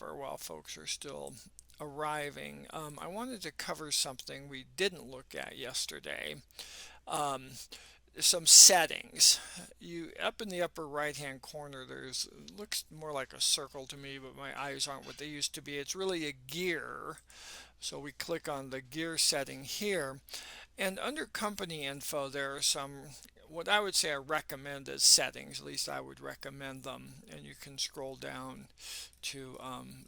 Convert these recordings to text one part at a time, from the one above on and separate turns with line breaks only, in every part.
hour while folks are still arriving. I wanted to cover something we didn't look at yesterday. Um, some settings. You up in the upper right hand corner, there's looks more like a circle to me, but my eyes aren't what they used to be. It's really a gear. So we click on the gear setting here, and under company info, there are some what I would say are recommended settings. At least I would recommend them. And you can scroll down to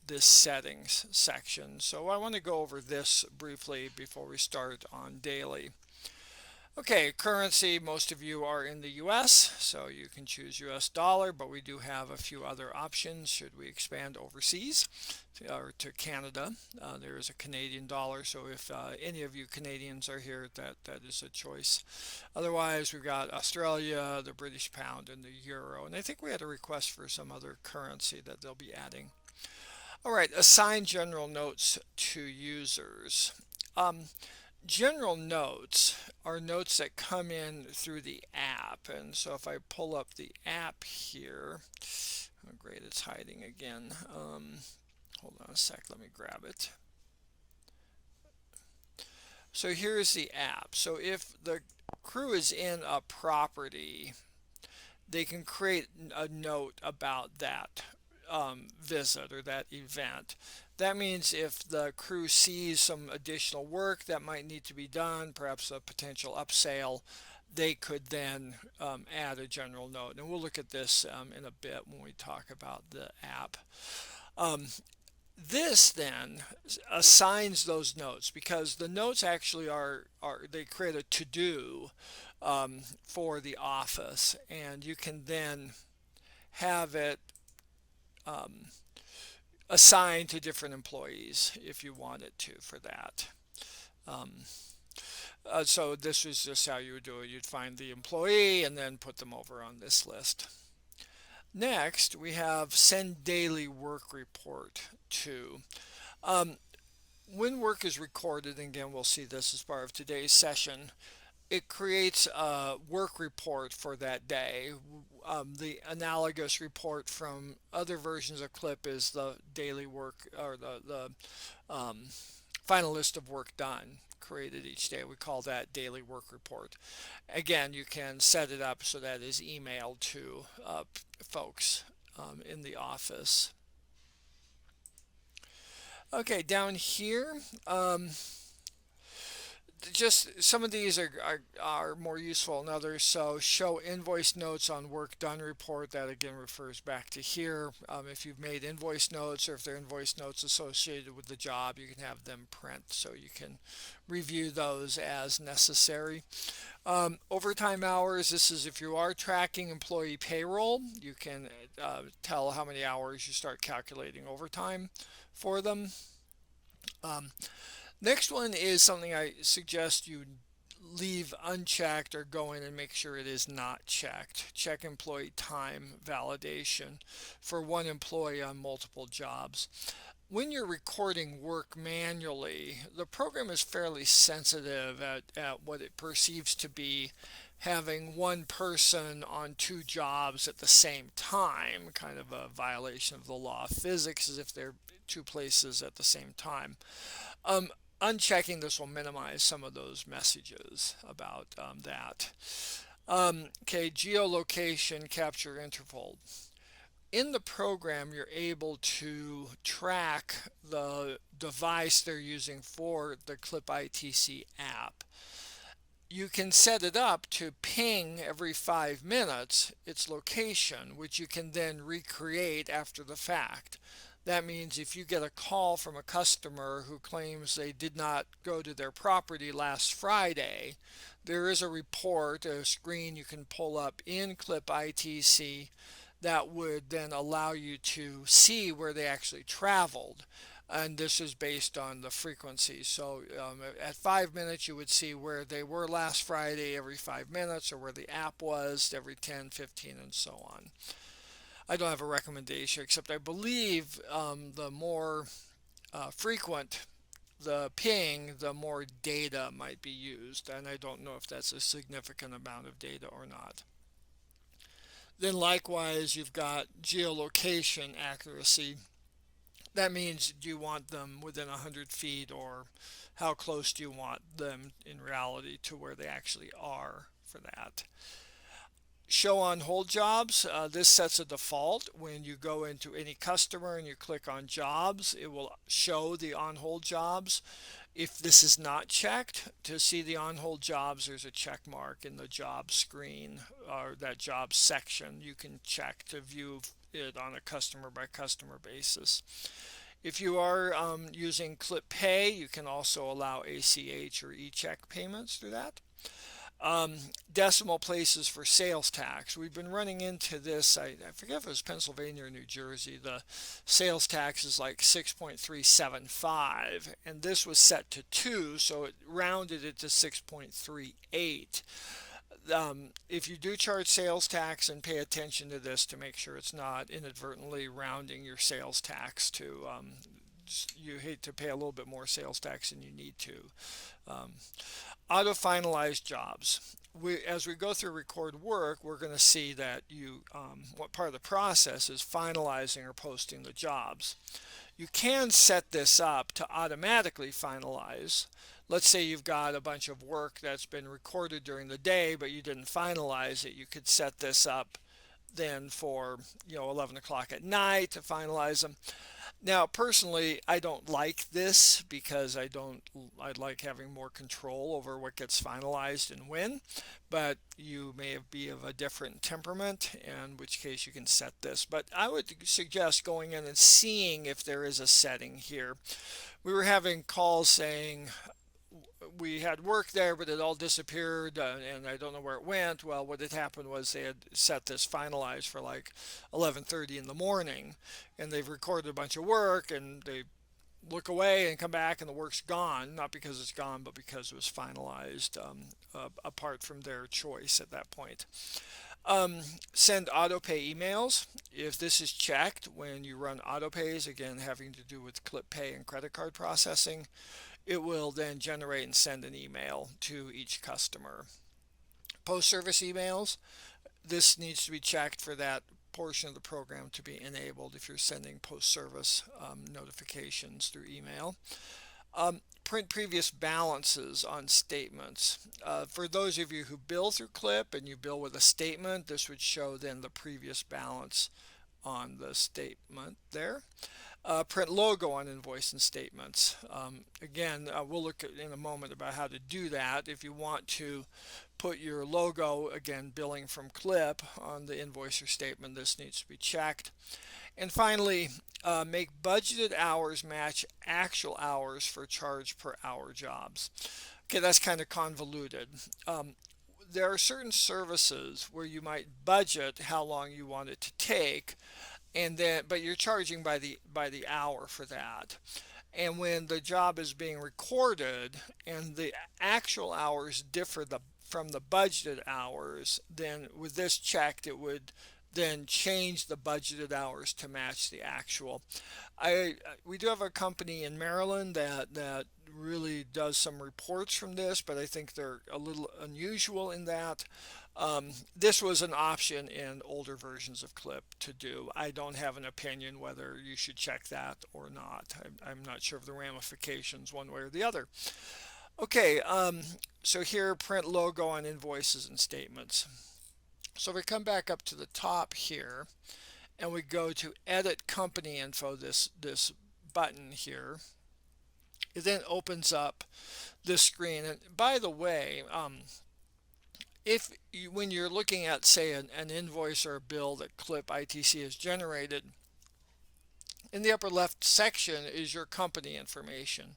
this settings section. So I want to go over this briefly before we start on daily. Okay, currency, most of you are in the US, so you can choose US dollar, but we do have a few other options should we expand overseas or to Canada. There is a Canadian dollar, so if any of you Canadians are here, that is a choice. Otherwise, we've got Australia, the British pound, and the euro, and I think we had a request for some other currency that they'll be adding. All right, assign general notes to users. General notes are notes that come in through the app. And so if I pull up the app here, oh great, it's hiding again. Hold on a sec, let me grab it. So here's the app. So if the crew is in a property, they can create a note about that visit or that event. That means if the crew sees some additional work that might need to be done, perhaps a potential upsale, they could then add a general note. And we'll look at this in a bit when we talk about the app. This then assigns those notes because the notes actually they create a to-do for the office, and you can then have it assigned to different employees if you want it to for that. Um, so this is just how you would do it. You'd find the employee and then put them over on this list. Next, we have send daily work report to. When work is recorded, and again, we'll see this as part of today's session, it creates a work report for that day. The analogous report from other versions of CLIP is the daily work or the final list of work done created each day. We call that daily work report. Again, you can set it up so that is emailed to folks in the office. Okay, down here, just some of these are more useful than others. So show invoice notes on work done report. That again refers back to here. If you've made invoice notes or if there are invoice notes associated with the job, you can have them print so you can review those as necessary. Overtime hours, this is if you are tracking employee payroll, you can tell how many hours you start calculating overtime for them. Next one is something I suggest you leave unchecked or go in and make sure it is not checked. Check employee time validation for one employee on multiple jobs. When you're recording work manually, the program is fairly sensitive at what it perceives to be having one person on two jobs at the same time, kind of a violation of the law of physics as if they're two places at the same time. Unchecking this will minimize some of those messages about that. Okay, geolocation capture interval. In the program, you're able to track the device they're using for the CLIPitc app. You can set it up to ping every 5 minutes its location, which you can then recreate after the fact. That means if you get a call from a customer who claims they did not go to their property last Friday, there is a report, a screen you can pull up in CLIPitc that would then allow you to see where they actually traveled. And this is based on the frequency. So at 5 minutes, you would see where they were last Friday every 5 minutes, or where the app was every 10, 15, and so on. I don't have a recommendation, except I believe the more frequent the ping, the more data might be used. And I don't know if that's a significant amount of data or not. Then likewise, you've got geolocation accuracy. That means, do you want them within 100 feet, or how close do you want them in reality to where they actually are for that? Show on hold jobs. This sets a default. When you go into any customer and you click on jobs, it will show the on hold jobs. If this is not checked, to see the on hold jobs, there's a check mark in the job screen, or that job section. You can check to view it on a customer by customer basis. If you are using CLIPPay, you can also allow ACH or e-check payments through that. Um, Decimal places for sales tax. We've been running into this. I forget if it was Pennsylvania or New Jersey. The sales tax is like 6.375, and this was set to 2, so it rounded it to 6.38. If you do charge sales tax, and pay attention to this to make sure it's not inadvertently rounding your sales tax to, you hate to pay a little bit more sales tax than you need to. Um, Auto finalized jobs. As we go through record work, we're going to see that what part of the process is finalizing or posting the jobs. You can set this up to automatically finalize. Let's say you've got a bunch of work that's been recorded during the day, but you didn't finalize it. You could set this up then for 11 o'clock at night to finalize them. Now, personally, I don't like this because I like having more control over what gets finalized and when, but you may be of a different temperament, in which case you can set this. But I would suggest going in and seeing if there is a setting here. We were having calls saying we had work there, but it all disappeared, and I don't know where it went. Well, what had happened was they had set this finalized for like 11:30 in the morning, and they've recorded a bunch of work, and they look away and come back, and the work's gone. Not because it's gone, but because it was finalized, apart from their choice at that point. Um, Send auto pay emails. If this is checked when you run auto pays, again having to do with clip pay and credit card processing, it will then generate and send an email to each customer. Post service emails, this needs to be checked for that portion of the program to be enabled if you're sending post service notifications through email. Print previous balances on statements. For those of you who bill through Clip and you bill with a statement, this would show then the previous balance on the statement there. Print logo on invoice and statements. Again, we'll look at in a moment about how to do that. If you want to put your logo, again, billing from Clip on the invoice or statement, this needs to be checked. And finally, make budgeted hours match actual hours for charge per hour jobs. Okay, that's kind of convoluted. There are certain services where you might budget how long you want it to take, and then but you're charging by the hour for that. And when the job is being recorded and the actual hours differ from the budgeted hours, then with this checked, it would then change the budgeted hours to match the actual. We do have a company in Maryland that really does some reports from this, but I think they're a little unusual in that. This was an option in older versions of Clip to do. I don't have an opinion whether you should check that or not. I'm not sure of the ramifications one way or the other. Okay, so here, print logo on invoices and statements. So we come back up to the top here, and we go to edit company info, this button here. It then opens up this screen. And by the way, if you, when you're looking at, say, an invoice or a bill that CLIPItc has generated, in the upper left section is your company information.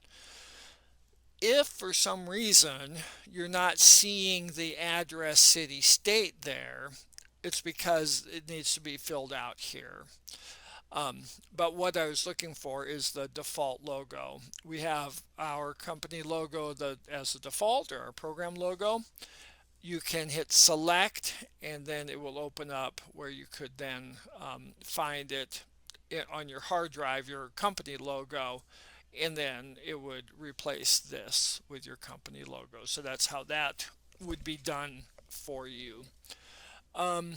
If for some reason you're not seeing the address, city, state there, it's because it needs to be filled out here. But what I was looking for is the default logo. We have our company logo as the default, or our program logo. You can hit select, and then it will open up where you could then find it on your hard drive, your company logo, and then it would replace this with your company logo. So that's how that would be done for you. Um,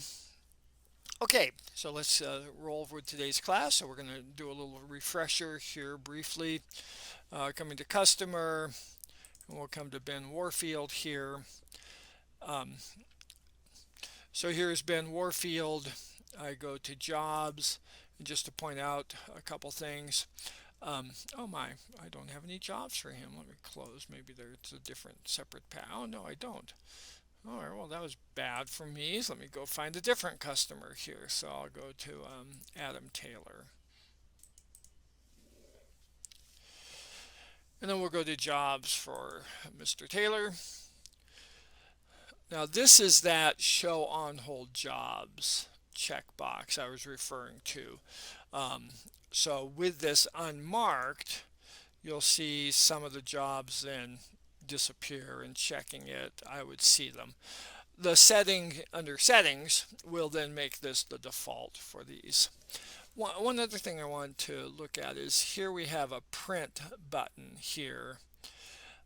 Okay, so let's roll with today's class. So we're going to do a little refresher here briefly. Coming to customer, and we'll come to Ben Warfield here. Um, so here's Ben Warfield. I go to jobs, and just to point out a couple things. Oh my, I don't have any jobs for him. Let me close. Maybe there's a different separate path. Oh no, I don't. All right, well, that was bad for me. So let me go find a different customer here. So I'll go to Adam Taylor. And then we'll go to jobs for Mr. Taylor. Now, this is that show on hold jobs checkbox I was referring to. Um, so with this unmarked, you'll see some of the jobs then disappear, and checking it, I would see them. The setting under settings will then make this the default for these. One other thing I want to look at is here we have a print button here.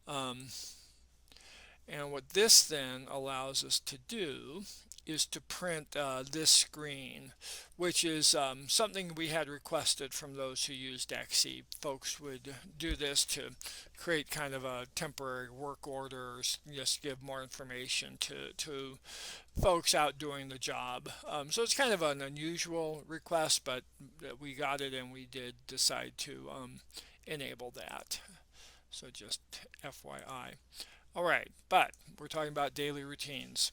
Um, and what this then allows us to do is to print this screen, which is something we had requested from those who used XE. Folks would do this to create kind of a temporary work order, or just give more information to folks out doing the job. So it's kind of an unusual request, but we got it and we did decide to enable that. So just FYI. All right, but we're talking about daily routines.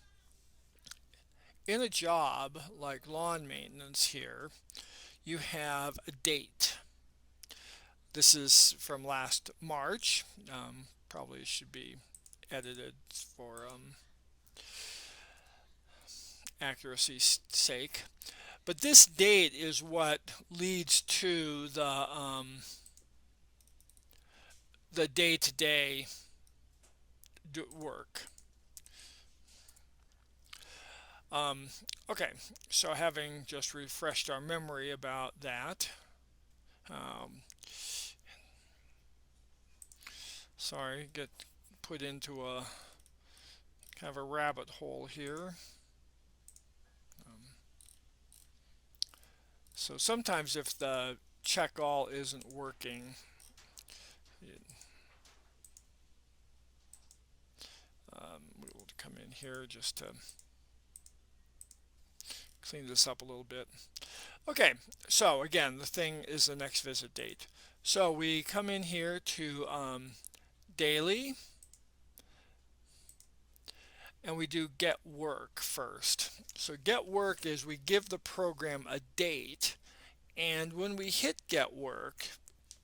In a job like lawn maintenance here, you have a date. This is from last March. Probably should be edited for accuracy's sake. But this date is what leads to the day-to-day work. Okay, so having just refreshed our memory about that, sorry, get put into a kind of a rabbit hole here. So sometimes if the check all isn't working, we will come in here just to clean this up a little bit. Okay, so again, the thing is the next visit date. So we come in here to daily, and we do get work first. So get work is we give the program a date, and when we hit get work,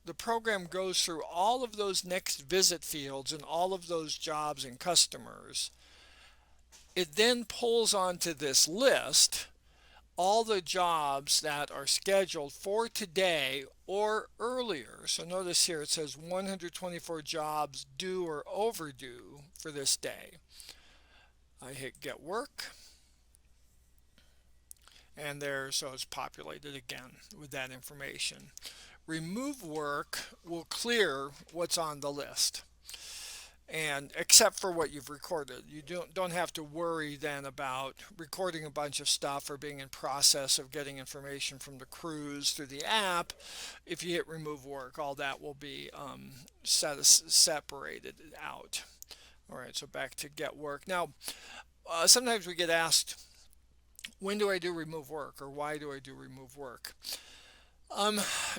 the program goes through all of those next visit fields and all of those jobs and customers. It then pulls onto this list all the jobs that are scheduled for today or earlier. So notice here it says 124 jobs due or overdue for this day. I hit get work, and there, so it's populated again with that information. Remove work will clear what's on the list, and except for what you've recorded. You don't have to worry then about recording a bunch of stuff or being in process of getting information from the crews through the app. If you hit remove work, all that will be separated out. All right, so back to get work. Now, sometimes we get asked, when do I do remove work, or why do I do remove work?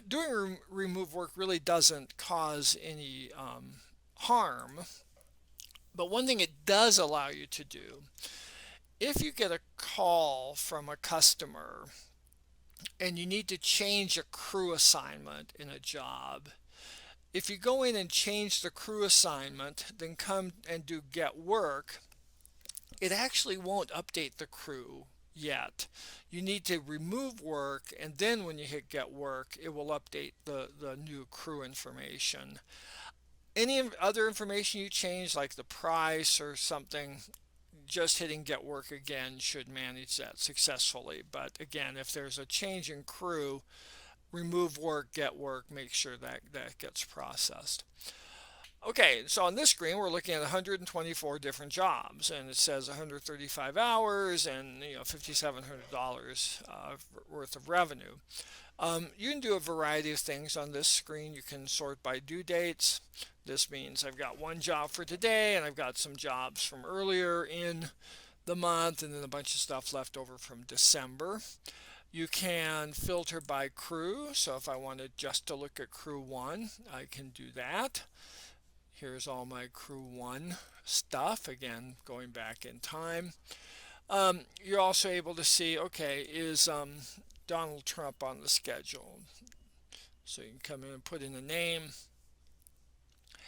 Doing remove work really doesn't cause any harm, but one thing it does allow you to do, if you get a call from a customer and you need to change a crew assignment in a job, if you go in and change the crew assignment, then come and do get work, it actually won't update the crew yet. You need to remove work, and then when you hit get work, it will update the new crew information. Any other information you change, like the price or something, just hitting get work again should manage that successfully. But again, if there's a change in crew, remove work, get work, make sure that that gets processed. Okay, so on this screen we're looking at 124 different jobs, and it says 135 hours and $5,700 worth of revenue. You can do a variety of things on this screen. You can sort by due dates. This means I've got one job for today, and I've got some jobs from earlier in the month, and then a bunch of stuff left over from December. You can filter by crew. So if I wanted just to look at crew 1, I can do that. Here's all my crew 1 stuff, again going back in time. You're also able to see, okay, is Donald Trump on the schedule? So you can come in and put in a name,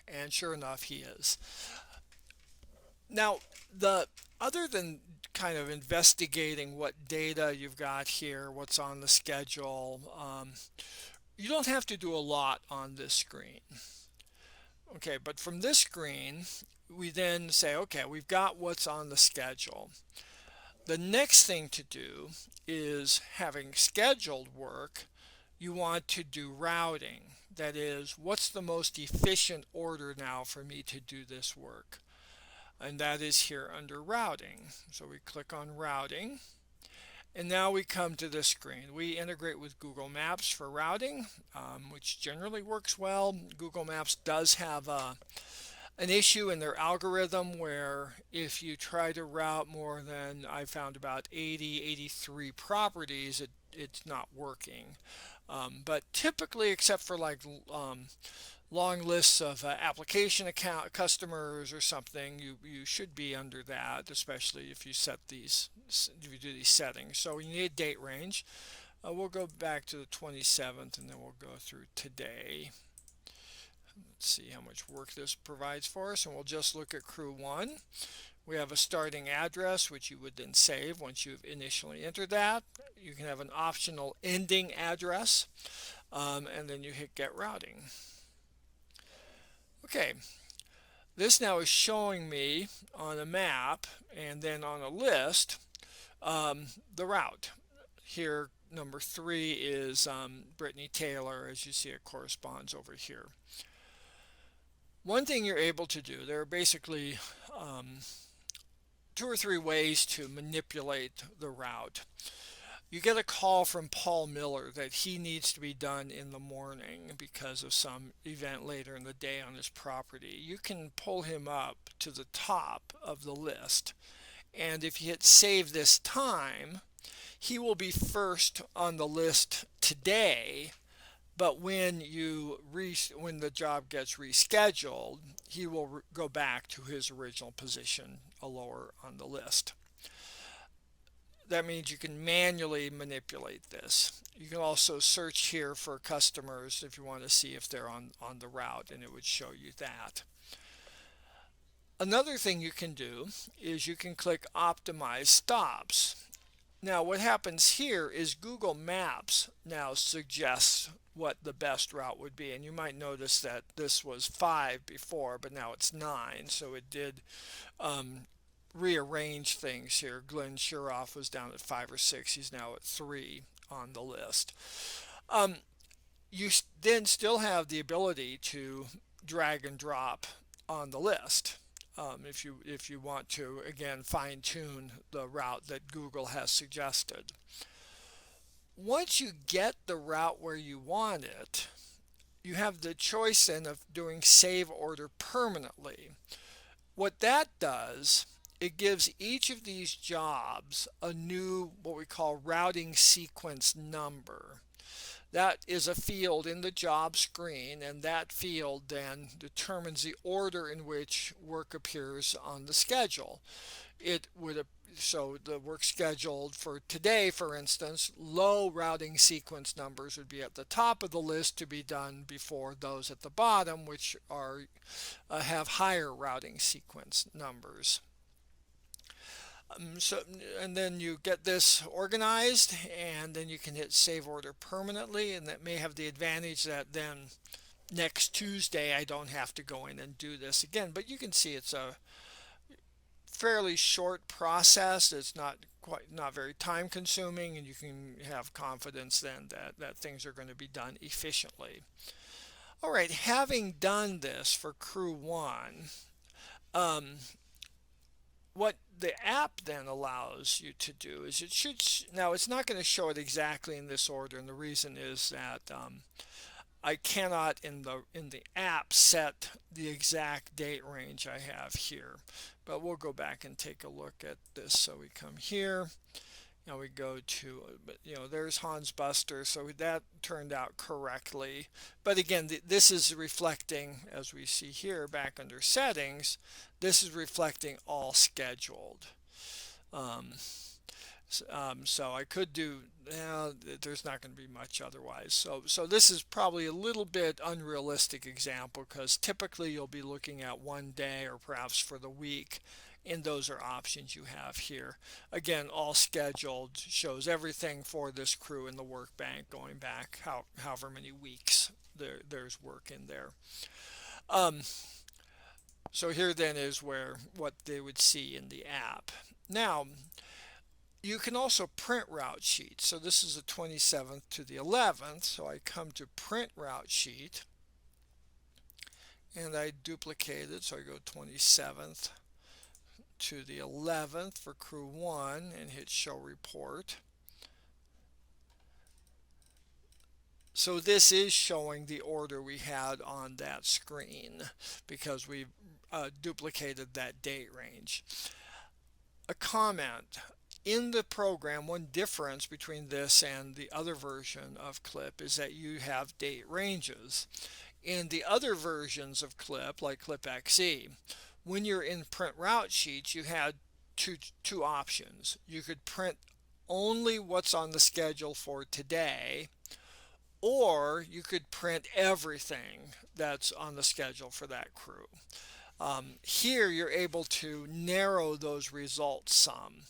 and sure enough, he is. Now, other than kind of investigating what data you've got here, what's on the schedule, you don't have to do a lot on this screen. Okay, but from this screen, we then say, okay, we've got what's on the schedule. The next thing to do is, having scheduled work, you want to do routing. That is, what's the most efficient order now for me to do this work? And that is here under routing. So we click on routing, and now we come to this screen. We integrate with Google Maps for routing, which generally works well. Google Maps does have an issue in their algorithm where if you try to route more than, I found about 83 properties, it's not working. But typically, except for like long lists of application account customers or something, you should be under that, especially if you do these settings. So you need a date range. We'll go back to the 27th, and then we'll go through today. Let's see how much work this provides for us, and we'll just look at crew 1. We have a starting address, which you would then save once you've initially entered that. You can have an optional ending address, and then you hit get routing. Okay, this now is showing me on a map and then on a list the route. Here, number 3 is Brittany Taylor. As you see, it corresponds over here. One thing you're able to do, there are basically 2 or 3 ways to manipulate the route. You get a call from Paul Miller that he needs to be done in the morning because of some event later in the day on his property. You can pull him up to the top of the list, and if you hit save this time, he will be first on the list today. But when the job gets rescheduled, he will go back to his original position lower on the list. That means you can manually manipulate this. You can also search here for customers if you want to see if they're on the route, and it would show you that. Another thing you can do is you can click Optimize Stops. Now what happens here is Google Maps now suggests what the best route would be, and you might notice that this was 5 before, but now it's 9, so it did rearrange things here. Glenn Shuroff was down at 5 or 6. He's now at 3 on the list. You then still have the ability to drag and drop on the list if you want to, again, fine-tune the route that Google has suggested. Once you get the route where you want it, you have the choice then of doing save order permanently. What that does, it gives each of these jobs a new, what we call, routing sequence number. That is a field in the job screen, and that field then determines the order in which work appears on the schedule. So the work scheduled for today, for instance, low routing sequence numbers would be at the top of the list to be done before those at the bottom, which have higher routing sequence numbers. And then you get this organized, and then you can hit save order permanently, and that may have the advantage that then next Tuesday I don't have to go in and do this again. But you can see it's a fairly short process. It's not very time consuming, and you can have confidence then that things are going to be done efficiently. All right, having done this for crew one, um, what the app then allows you to do is it should, now it's not going to show it exactly in this order, and the reason is that I cannot in the app set the exact date range I have here. But we'll go back and take a look at this. So we come here. Now we go to, there's Hans Buster, so that turned out correctly. But again, this is reflecting, as we see here back under settings, this is reflecting all scheduled. Um, so I could do, there's not going to be much otherwise. So this is probably a little bit unrealistic example because typically you'll be looking at one day or perhaps for the week, and those are options you have here. Again, all scheduled shows everything for this crew in the workbank going back however many weeks there's work in there. Um, so here then is what they would see in the app. Now, you can also print route sheets. So this is the 27th to the 11th. So I come to print route sheet and I duplicate it. So I go 27th to the 11th for crew 1 and hit show report. So this is showing the order we had on that screen because we duplicated that date range. A comment. In the program, one difference between this and the other version of CLIP is that you have date ranges. In the other versions of CLIP, like CLIPXE, when you're in print route sheets, you had two options. You could print only what's on the schedule for today, or you could print everything that's on the schedule for that crew. Here you're able to narrow those results some,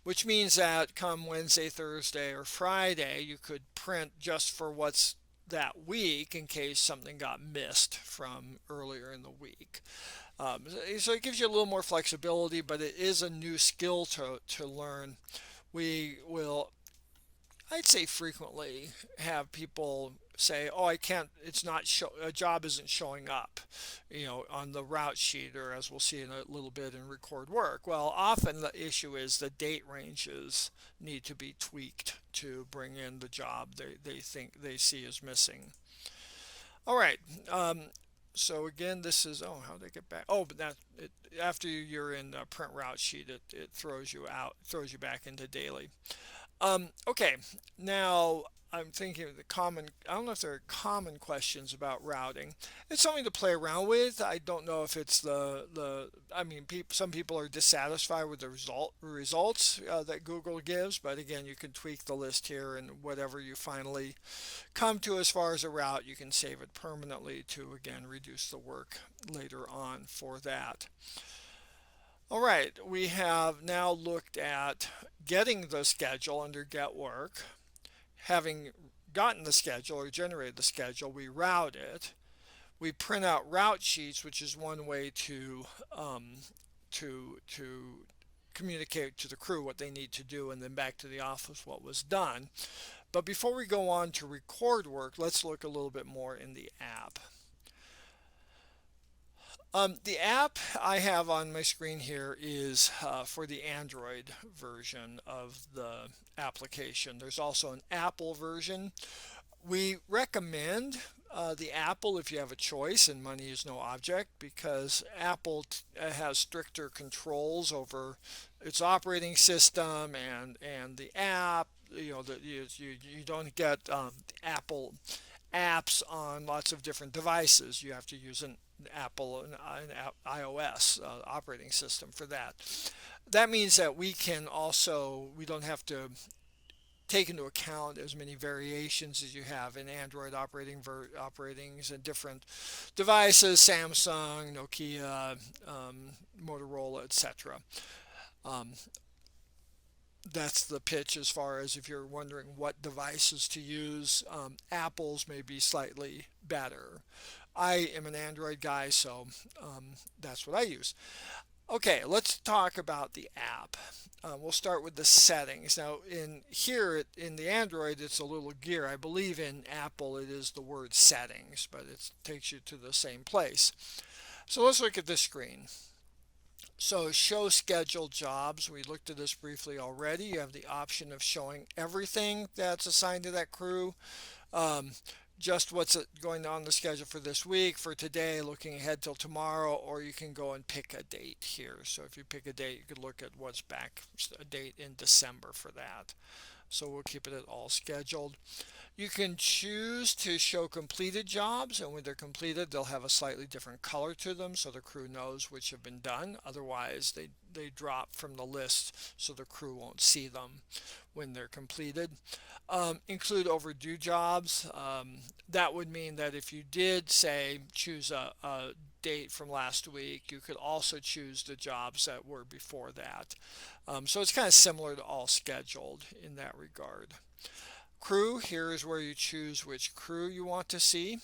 which means that come Wednesday, Thursday, or Friday, you could print just for what's that week in case something got missed from earlier in the week. So it gives you a little more flexibility, but it is a new skill to learn. We will, I'd say, frequently have people say, "Oh, I can't. It's not a job isn't showing up, on the route sheet," or as we'll see in a little bit in record work. Well, often the issue is the date ranges need to be tweaked to bring in the job they think they see as missing. All right. So again, this is, oh, how they get back? Oh, but after you're in print route sheet, it throws you back into daily. Okay, now I'm thinking of I don't know if there are common questions about routing. It's something to play around with. I don't know if it's I mean, some people are dissatisfied with the results that Google gives, but again, you can tweak the list here and whatever you finally come to as far as a route, you can save it permanently to, again, reduce the work later on for that. All right, we have now looked at getting the schedule under Get Work. Having gotten the schedule or generated the schedule, we route it. We print out route sheets, which is one way to communicate to the crew what they need to do, and then back to the office what was done. But before we go on to record work, let's look a little bit more in the app. The app I have on my screen here is for the Android version of the application. There's also an Apple version. We recommend the Apple if you have a choice and money is no object, because Apple has stricter controls over its operating system and the app. You don't get Apple apps on lots of different devices. You have to use an Apple and an iOS operating system for that. That means that we don't have to take into account as many variations as you have in Android operatings and different devices, Samsung, Nokia, Motorola, etc. That's the pitch as far as if you're wondering what devices to use. Apple's may be slightly better. I am an Android guy, so that's what I use. Okay, let's talk about the app. We'll start with the settings. Now, in here in the Android, it's a little gear. I believe in Apple it is the word settings, but it takes you to the same place. So let's look at this screen. So show scheduled jobs. We looked at this briefly already. You have the option of showing everything that's assigned to that crew. Um, just what's going on the schedule for this week, for today, looking ahead till tomorrow, or you can go and pick a date here. So if you pick a date, you could look at what's back, a date in December for that. So we'll keep it at all scheduled. You can choose to show completed jobs, and when they're completed, they'll have a slightly different color to them so the crew knows which have been done. Otherwise, they drop from the list so the crew won't see them when they're completed. Include overdue jobs. That would mean that if you did, say, choose a date from last week, you could also choose the jobs that were before that. So it's kind of similar to all scheduled in that regard. Crew, here is where you choose which crew you want to see.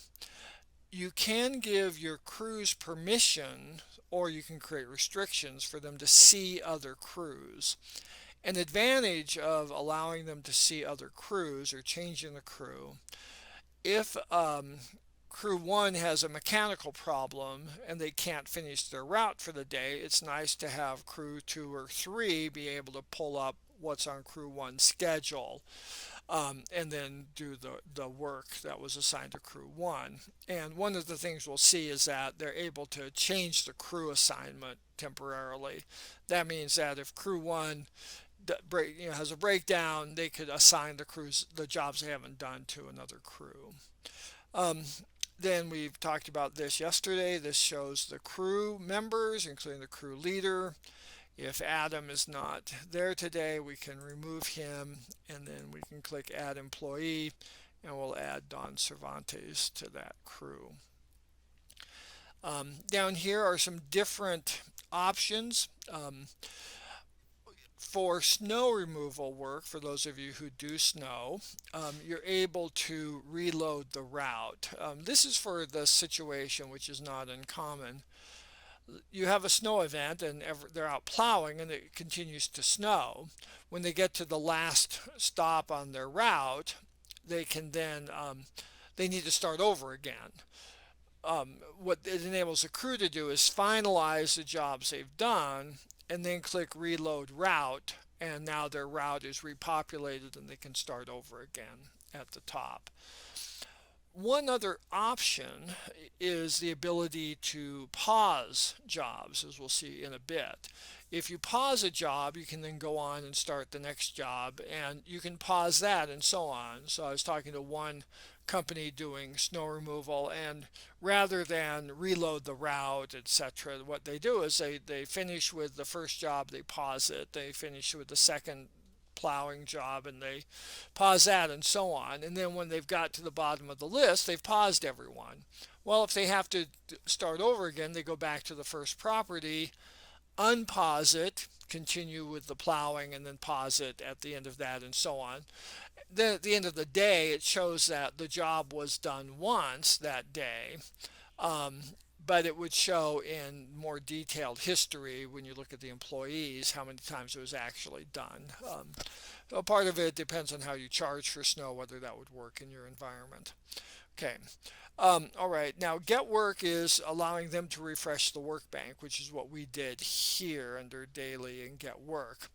You can give your crews permission, or you can create restrictions for them to see other crews. An advantage of allowing them to see other crews or changing the crew, if crew 1 has a mechanical problem and they can't finish their route for the day, it's nice to have crew 2 or 3 be able to pull up what's on crew 1's schedule. And then do the work that was assigned to crew 1. And one of the things we'll see is that they're able to change the crew assignment temporarily. That means that if crew 1 has a breakdown, they could assign the jobs they haven't done to another crew. Then we've talked about this yesterday. This shows the crew members, including the crew leader. If Adam is not there today, we can remove him, and then we can click Add Employee, and we'll add Don Cervantes to that crew. Down here are some different options. For snow removal work, for those of you who do snow, you're able to reload the route. This is for the situation, which is not uncommon. You have a snow event and they're out plowing and it continues to snow. When they get to the last stop on their route, they can then they need to start over again. What it enables the crew to do is finalize the jobs they've done and then click reload route, and now their route is repopulated and they can start over again at the top. One other option is the ability to pause jobs, as we'll see in a bit. If you pause a job, you can then go on and start the next job, and you can pause that and so on. So I was talking to one company doing snow removal, and rather than reload the route, etc., what they do is they finish with the first job, they pause it, they finish with the second plowing job and they pause that and so on, and then when they've got to the bottom of the list, they've paused everyone. Well, if they have to start over again, they go back to the first property, unpause it, continue with the plowing, and then pause it at the end of that and so on. Then at the end of the day, it shows that the job was done once that day, but it would show in more detailed history when you look at the employees how many times it was actually done. So part of it depends on how you charge for snow, whether that would work in your environment. Okay. All right. Now, get work is allowing them to refresh the workbank, which is what we did here under daily and get work.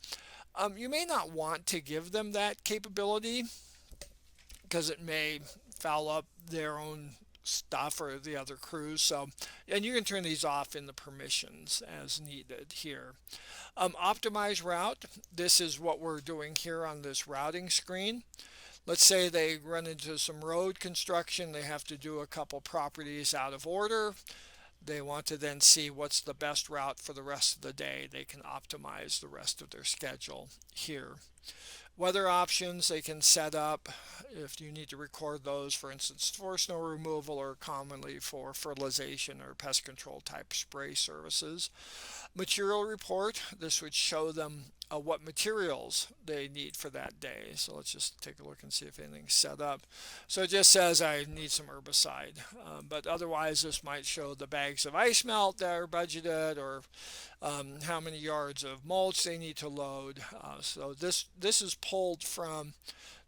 You may not want to give them that capability because it may foul up their own stuff or the other crews. So, and you can turn these off in the permissions as needed here. Optimize route. This is what we're doing here on this routing screen. Let's say they run into some road construction. They have to do a couple properties out of order. They want to then see what's the best route for the rest of the day. They can optimize the rest of their schedule here. Weather options they can set up if you need to record those, for instance, for snow removal or commonly for fertilization or pest control type spray services. Material report, this would show them what materials they need for that day. So let's just take a look and see if anything's set up. So it just says I need some herbicide, but otherwise this might show the bags of ice melt that are budgeted, or how many yards of mulch they need to load. So this is pulled from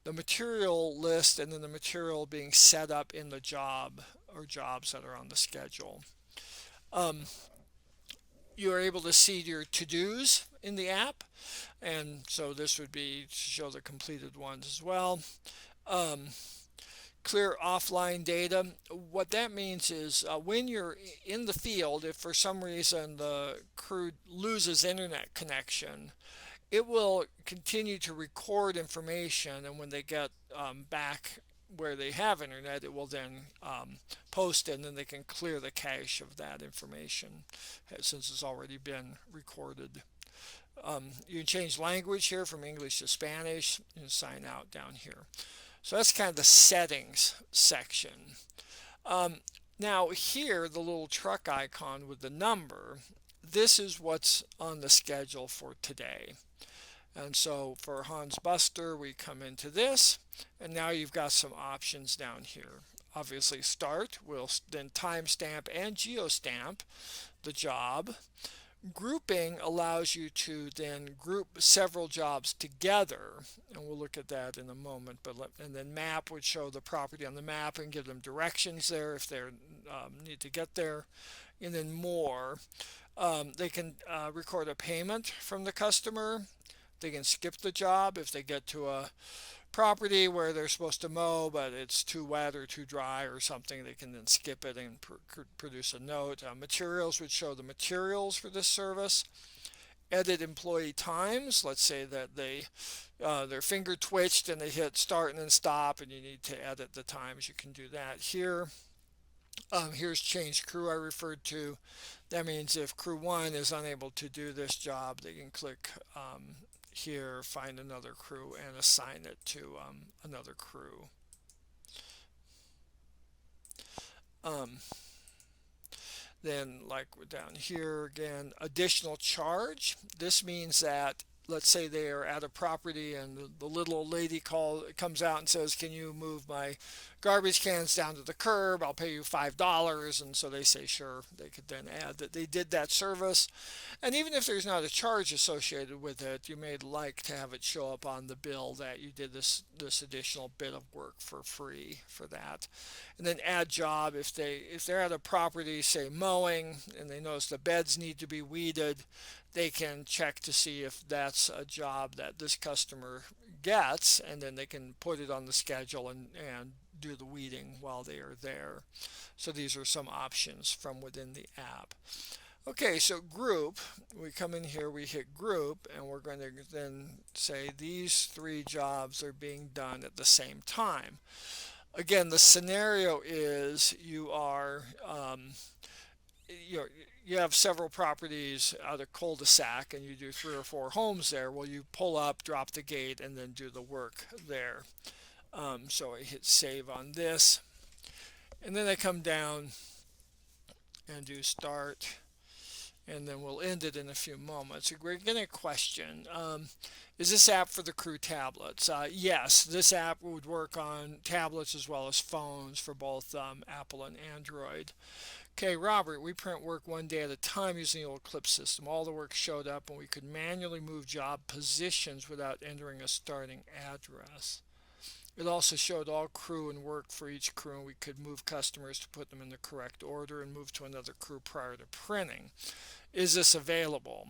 the material list and then the material being set up in the job or jobs that are on the schedule. You are able to see your to-dos in the app, and so this would be to show the completed ones as well. Um, Clear offline data. What that means is when you're in the field, if for some reason the crew loses internet connection, it will continue to record information, and when they get back where they have internet, it will then post it, and then they can clear the cache of that information since it's already been recorded. You can change language here from English to Spanish and sign out down here. So that's kind of the settings section. Now here, the little truck icon with the number, this is what's on the schedule for today. And so for Hans Buster, we come into this, and now you've got some options down here. Obviously, start will then timestamp and geostamp the job. Grouping allows you to then group several jobs together, and we'll look at that in a moment. And then map would show the property on the map and give them directions there if they need to get there. And then more, they can record a payment from the customer. They can skip the job if they get to a property where they're supposed to mow, but it's too wet or too dry or something. They can then skip it and produce a note. Materials would show the materials for this service. Edit employee times. Let's say that their finger twitched and they hit start and then stop, and you need to edit the times. You can do that here. Here's change crew I referred to. That means if crew 1 is unable to do this job, they can click here, find another crew, and assign it to another crew. Then, like down here again, additional charge. This means that, let's say they are at a property and the little old lady comes out and says, can you move my garbage cans down to the curb? I'll pay you $5. And so they say, sure. They could then add that they did that service. And even if there's not a charge associated with it, you may like to have it show up on the bill that you did this additional bit of work for free for that. And then add job. If they're at a property, say mowing, and they notice the beds need to be weeded, they can check to see if that's a job that this customer gets, and then they can put it on the schedule and do the weeding while they are there. So these are some options from within the app. Okay, so group, we come in here, we hit group, and we're going to then say these 3 jobs are being done at the same time. Again, the scenario is you have several properties out of cul-de-sac, and you do 3 or 4 homes there. Well, you pull up, drop the gate, and then do the work there. So I hit save on this, and then I come down and do start, and then we'll end it in a few moments. We're getting a question. Is this app for the crew tablets? Yes, this app would work on tablets as well as phones for both Apple and Android. Okay, Robert, we print work one day at a time using the old CLIPitc system. All the work showed up, and we could manually move job positions without entering a starting address. It also showed all crew and work for each crew, and we could move customers to put them in the correct order and move to another crew prior to printing. Is this available?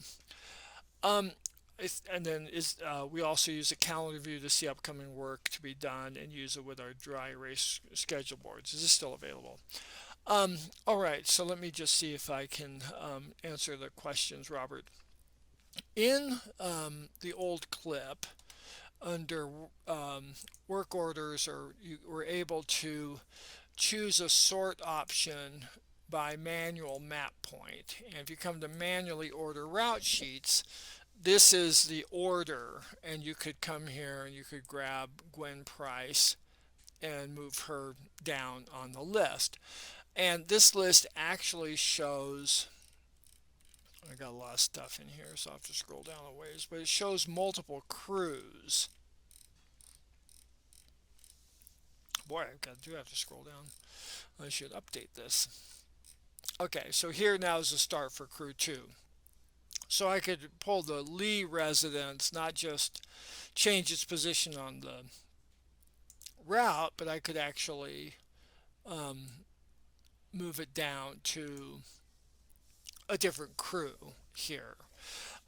We also use a calendar view to see upcoming work to be done and use it with our dry erase schedule boards. Is this still available? All right, so let me just see if I can answer the questions, Robert. In the old clip, under work orders, or you were able to choose a sort option by manual map point. And if you come to manually order route sheets, this is the order, and you could come here and you could grab Gwen Price and move her down on the list. And this list actually shows I got a lot of stuff in here, so I'll have to scroll down a ways. But it shows multiple crews. Boy, do have to scroll down. I should update this. Okay, so here now is the start for crew 2. So I could pull the Lee residence, not just change its position on the route, but I could actually um, move it down to a different crew here.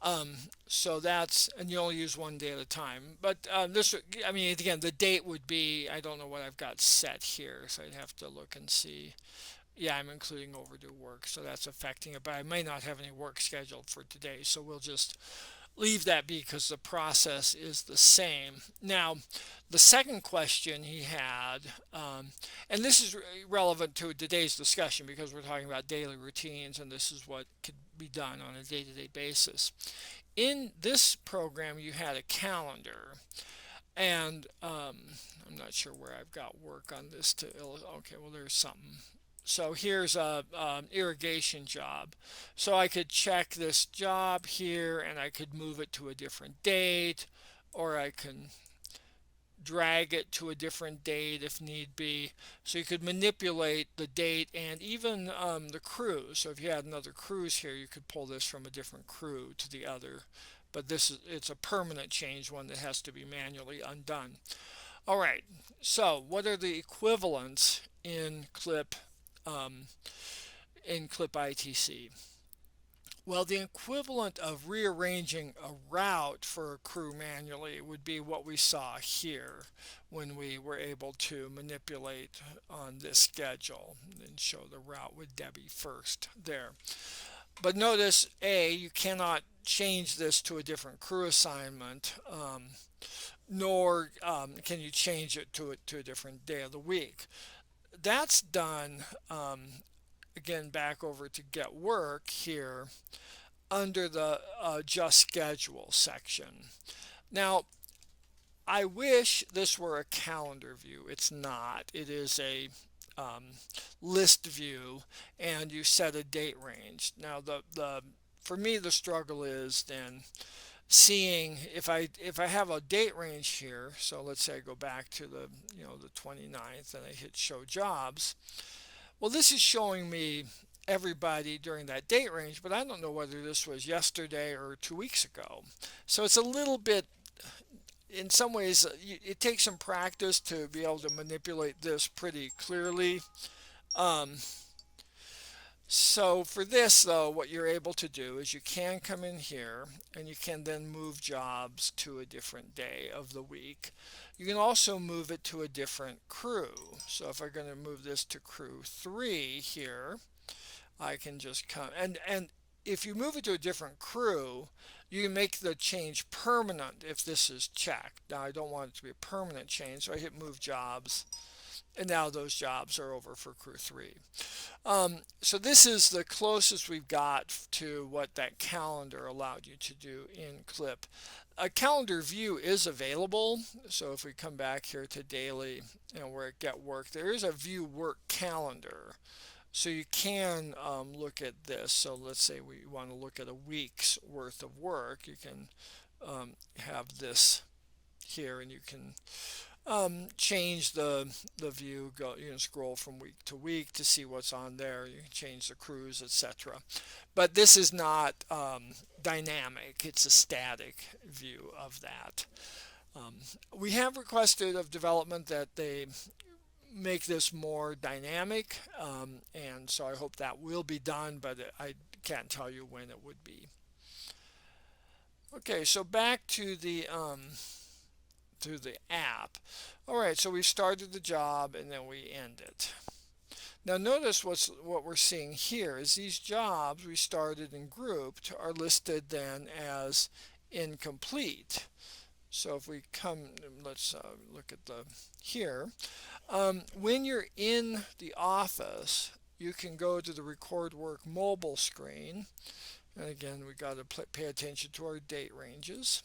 Um, so that's, and you only use one day at a time. But this, I mean, again, the date would be, I don't know what I've got set here, so I'd have to look and see. Yeah, I'm including overdue work, so that's affecting it, but I may not have any work scheduled for today, so we'll just leave that be because the process is the same. Now, the second question he had, and this is relevant to today's discussion because we're talking about daily routines and this is what could be done on a day-to-day basis. In this program, you had a calendar, and I'm not sure where I've got work on this to illustrate. Okay, well, there's something. So here's a irrigation job. So I could check this job here and I could move it to a different date, or I can drag it to a different date if need be. So you could manipulate the date and even the cruise. So if you had another cruise here, you could pull this from a different crew to the other. But it's a permanent change, one that has to be manually undone. All right, so what are the equivalents in um, CLIPItc? Well, the equivalent of rearranging a route for a crew manually would be what we saw here when we were able to manipulate on this schedule and show the route with Debbie first there. But notice, A, you cannot change this to a different crew assignment, nor can you change it to a different day of the week. That's done, again, back over to get work here under the just schedule section. Now, I wish this were a calendar view. It's not. It is a list view, and you set a date range. Now, for me, the struggle is then seeing if I have a date range here. So let's say I go back to the 29th and I hit show jobs. Well, this is showing me everybody during that date range, but I don't know whether this was yesterday or 2 weeks ago. So it's a little bit, in some ways, it takes some practice to be able to manipulate this pretty clearly. Um, so for this, though, what you're able to do is you can come in here and you can then move jobs to a different day of the week. You can also move it to a different crew. So if I'm going to move this to crew 3 here, I can just come, and if you move it to a different crew, you can make the change permanent if this is checked. Now I don't want it to be a permanent change, so I hit move jobs, and now those jobs are over for crew 3. So this is the closest we've got to what that calendar allowed you to do in CLIP. A calendar view is available, so if we come back here to daily and where it get work, there is a view work calendar. So you can look at this. So let's say we want to look at a week's worth of work. You can have this here, and you can change the view. You can scroll from week to week to see what's on there. You can change the crews, etc. But this is not dynamic. It's a static view of that. We have requested of development that they make this more dynamic, and so I hope that will be done, but I can't tell you when it would be. Okay, so back to the app. All right, so we started the job and then we end it. Now notice what we're seeing here is these jobs we started and grouped are listed then as incomplete. So if we come, let's look at the here. When you're in the office, you can go to the record work mobile screen. And again, we got to pay attention to our date ranges.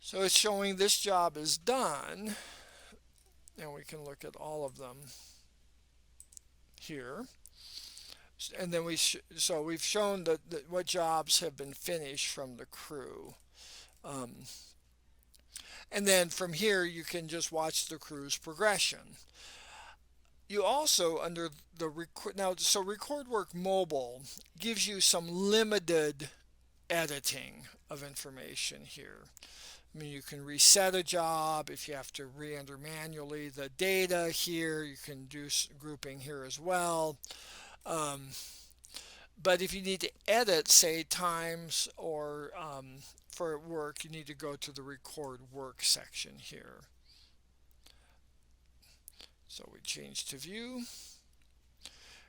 So it's showing this job is done. And we can look at all of them. here. And then so we've shown what jobs have been finished from the crew. Um, and then from here, you can just watch the crew's progression. You also, under the record, now, so Record Work Mobile gives you some limited editing of information here. I mean, you can reset a job if you have to re-enter manually the data here. You can do grouping here as well. Um, but if you need to edit, say, times or for work, you need to go to the Record Work section here. So we change to View.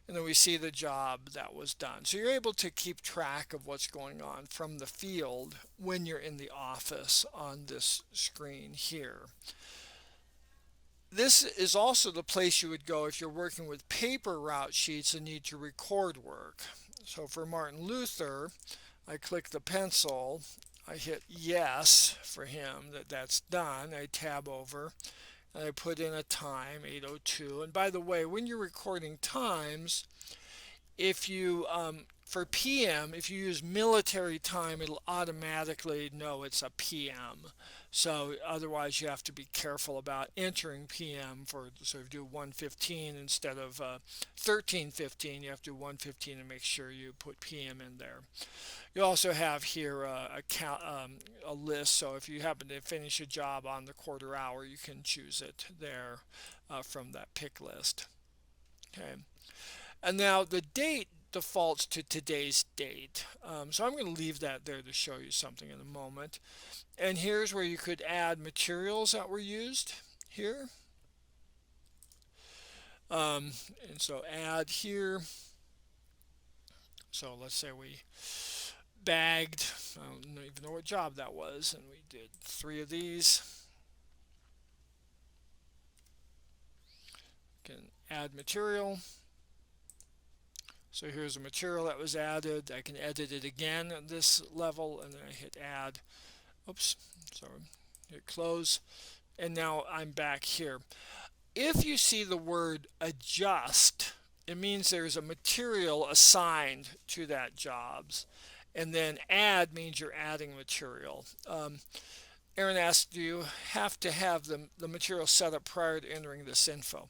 And then we see the job that was done. So you're able to keep track of what's going on from the field when you're in the office on this screen here. This is also the place you would go if you're working with paper route sheets and need to record work. So for Martin Luther, I click the pencil, I hit yes for him, that's done. I tab over and I put in a time, 8:02. And by the way, when you're recording times, if you for PM, if you use military time, it'll automatically know it's a PM. So otherwise, you have to be careful about entering PM so if you do 1:15 instead of 13:15, you have to do 1:15 and make sure you put PM in there. You also have here a list, so if you happen to finish a job on the quarter hour, you can choose it there from that pick list. Okay, and now the date defaults to today's date. So I'm going to leave that there to show you something in a moment. And here's where you could add materials that were used here. And so add here. So let's say we bagged, I don't even know what job that was, and we did 3 of these. Can add material. So here's a material that was added. I can edit it again at this level, and then I hit add. Oops, sorry. Hit close, and now I'm back here. If you see the word adjust, it means there's a material assigned to that jobs. And then add means you're adding material. Aaron asked, do you have to have the material set up prior to entering this info?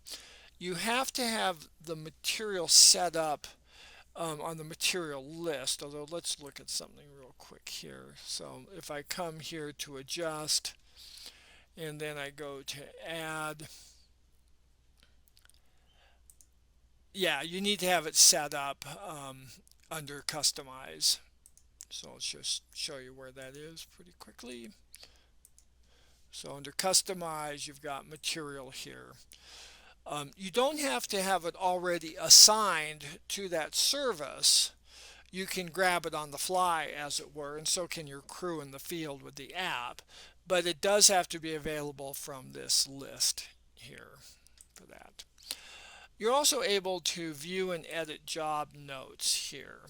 You have to have the material set up on the material list, although let's look at something real quick here. So if I come here to adjust, and then I go to add, yeah, you need to have it set up under customize. So let's just show you where that is pretty quickly. So under customize, you've got material here. You don't have to have it already assigned to that service. You can grab it on the fly, as it were, and so can your crew in the field with the app. But it does have to be available from this list here for that. You're also able to view and edit job notes here.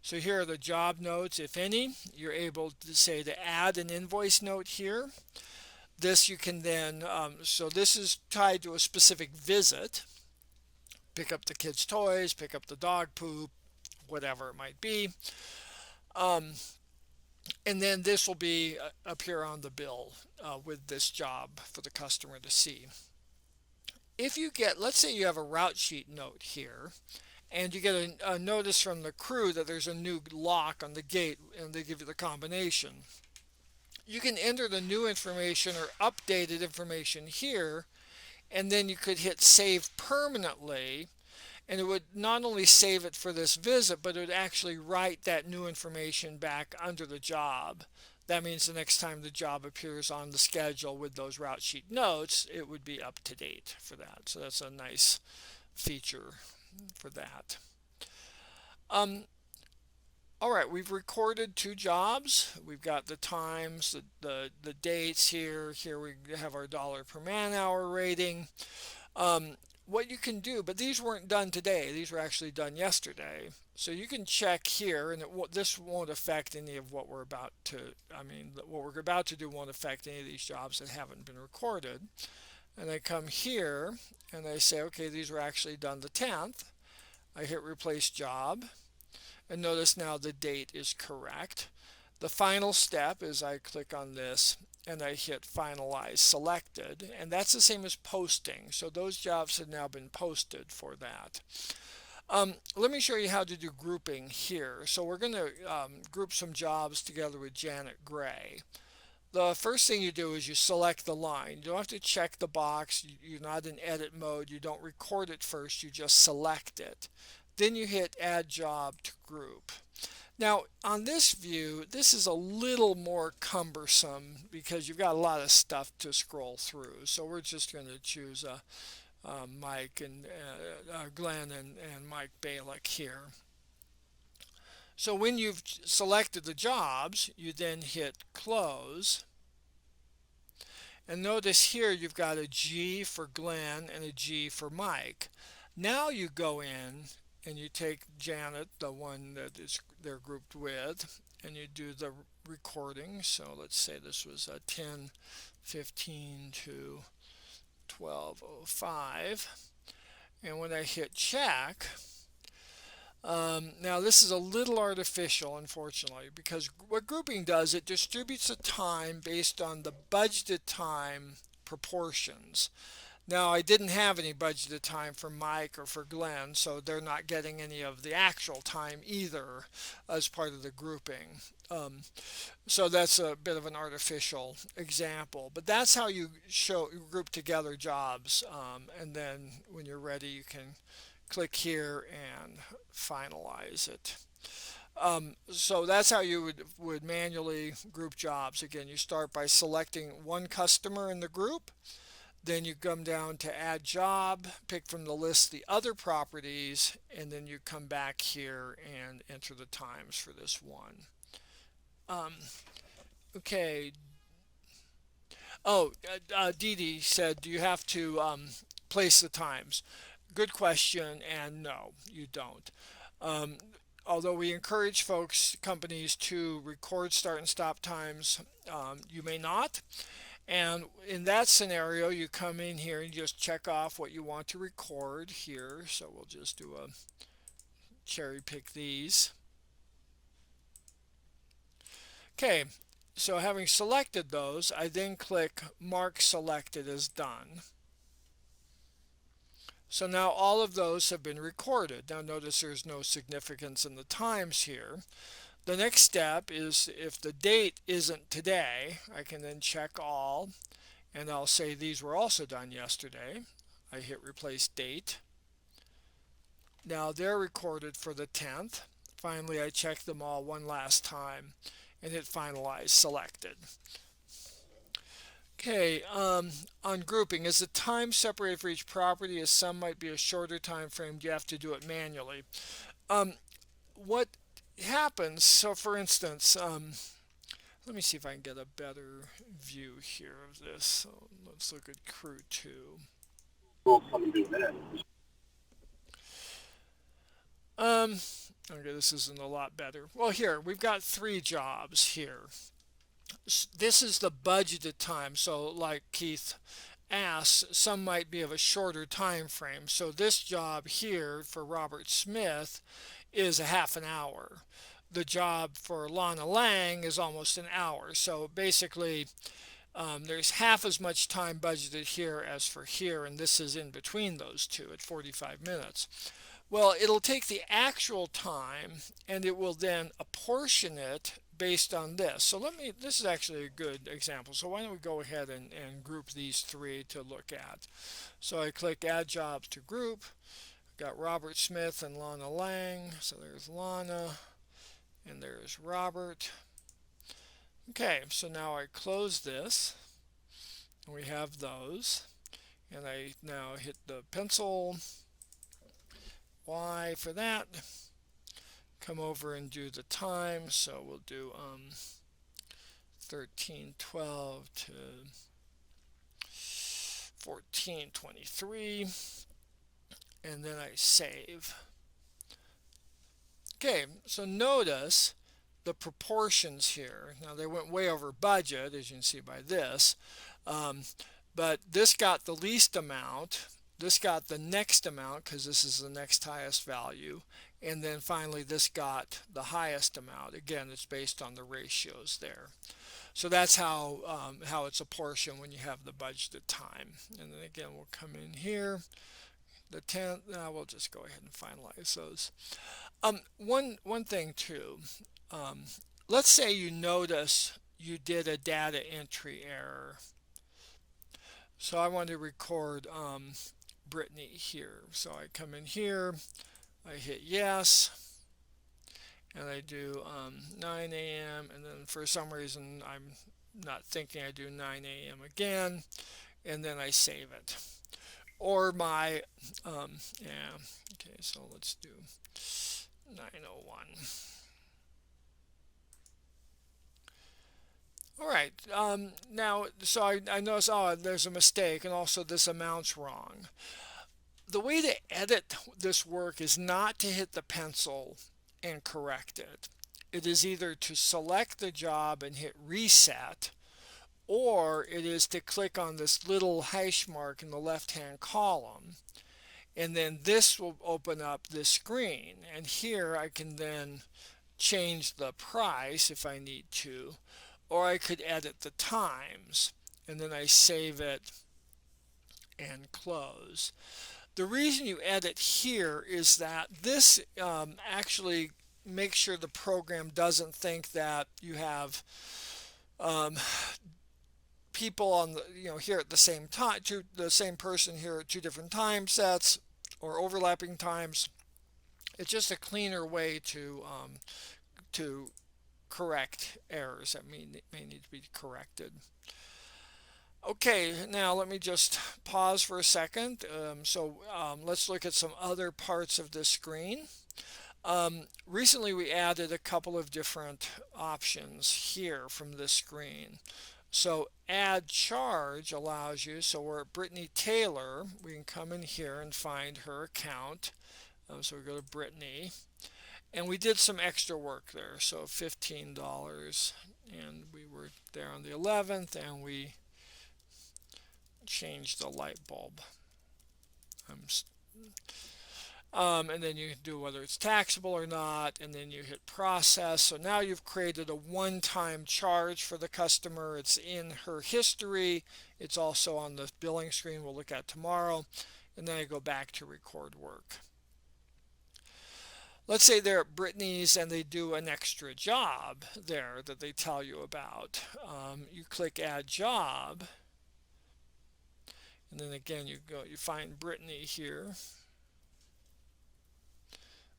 So here are the job notes, if any. You're able to say to add an invoice note here. This you can then, so this is tied to a specific visit. Pick up the kids' toys, pick up the dog poop, whatever it might be. And then this will be appear on the bill with this job for the customer to see. If you get, let's say you have a route sheet note here, and you get a notice from the crew that there's a new lock on the gate, and they give you the combination. You can enter the new information or updated information here, and then you could hit save permanently, and it would not only save it for this visit, but it would actually write that new information back under the job. That means the next time the job appears on the schedule with those route sheet notes, it would be up to date for that. So that's a nice feature for that. All right, we've recorded 2 jobs. We've got the times, the dates here. Here we have our dollar per man hour rating. What you can do, but these weren't done today. These were actually done yesterday. So you can check here, and this won't affect any of what we're about to, what we're about to do won't affect any of these jobs that haven't been recorded. and I come here and I say, okay, these were actually done the 10th. I hit replace job, and notice now the date is correct. The final step is I click on this and I hit finalize selected, and that's the same as posting. So those jobs have now been posted for that. Let me show you how to do grouping here. So we're going to group some jobs together with Janet Gray. The first thing you do is you select the line. You don't have to check the box. You're not in edit mode. You don't record it first. You just select it. Then you hit add job to group. Now on this view, this is a little more cumbersome because you've got a lot of stuff to scroll through. So we're just going to choose Mike and Glenn and Mike Balick here. So when you've selected the jobs, you then hit close. And notice here you've got a G for Glenn and a G for Mike. Now you go in and you take Janet, the one that they're grouped with, and you do the recording. So let's say this was a 10:15 to 12:05. And when I hit check, now this is a little artificial, unfortunately, because what grouping does, it distributes the time based on the budgeted time proportions. Now I didn't have any budgeted time for Mike or for Glenn, so they're not getting any of the actual time either as part of the grouping. So that's a bit of an artificial example, but that's how you group together jobs, and then when you're ready you can click here and finalize it. So that's how you would manually group jobs. Again, you start by selecting one customer in the group, then you come down to add job, pick from the list the other properties, and then you come back here and enter the times for this one. Okay. Oh, Dee Dee said, do you have to place the times? Good question, and no, you don't. Although we encourage companies to record start and stop times, you may not. And in that scenario, you come in here and just check off what you want to record here. So we'll just do a cherry pick these. Okay, so having selected those, I then click Mark Selected as done. So now all of those have been recorded. Now notice there's no significance in the times here. The next step is if the date isn't today, I can then check all, and I'll say these were also done yesterday. I hit replace date. Now they're recorded for the 10th. Finally, I check them all one last time and hit finalize selected. Okay, on grouping, is the time separated for each property, as some might be a shorter time frame, you have to do it manually. What happens, so for instance, let me see if I can get a better view here of this. So let's look at crew 2. Okay, this isn't a lot better. Well, here, we've got 3 jobs here. This is the budgeted time, so like Keith asked, some might be of a shorter time frame. So this job here for Robert Smith is a half an hour. The job for Lana Lang is almost an hour. So basically, there's half as much time budgeted here as for here, and this is in between those two at 45 minutes. Well, it'll take the actual time and it will then apportion it based on this. So this is actually a good example. So why don't we go ahead and group these 3 to look at. So I click add jobs to group. Got Robert Smith and Lana Lang. So there's Lana and there's Robert. Okay, so now I close this. And we have those. And I now hit the pencil Y for that. Come over and do the time. So we'll do 13:12 to 14:23, and then I save. Okay, so notice the proportions here. Now they went way over budget, as you can see by this, But this got the least amount. This got the next amount because this is the next highest value. And then finally this got the highest amount. Again, it's based on the ratios there. So that's how it's apportioned when you have the budgeted time. And then again, we'll come in here. The 10th, we'll just go ahead and finalize those. One thing too, um, let's say you notice you did a data entry error. So I want to record Brittany here. So I come in here, I hit yes, and I do 9 a.m. and then for some reason I'm not thinking I do 9 a.m. again, and then I save it. Or my, yeah, okay, so let's do 9:01. All right, now, so I notice, oh, there's a mistake, and also this amount's wrong. The way to edit this work is not to hit the pencil and correct it. It is either to select the job and hit reset, or it is to click on this little hash mark in the left-hand column, and then this will open up this screen. And here I can then change the price if I need to, or I could edit the times, and then I save it and close. The reason you edit here is that this actually makes sure the program doesn't think that you have um, people on the here at the same time, the same person here at two different time sets or overlapping times. It's just a cleaner way to correct errors that may need to be corrected. Okay, now let me just pause for a second. Let's look at some other parts of this screen. Recently we added a couple of different options here from this screen. So add charge allows you, so we're at Brittany Taylor, we can come in here and find her account. So we go to Brittany, and we did some extra work there, so $15, and we were there on the 11th, and we changed the light bulb. And then you can do whether it's taxable or not, and then you hit process. So now you've created a one-time charge for the customer. It's in her history. It's also on the billing screen we'll look at tomorrow. And then I go back to record work. Let's say they're at Brittany's and they do an extra job there that they tell you about. You click add job, and then again you find Brittany here.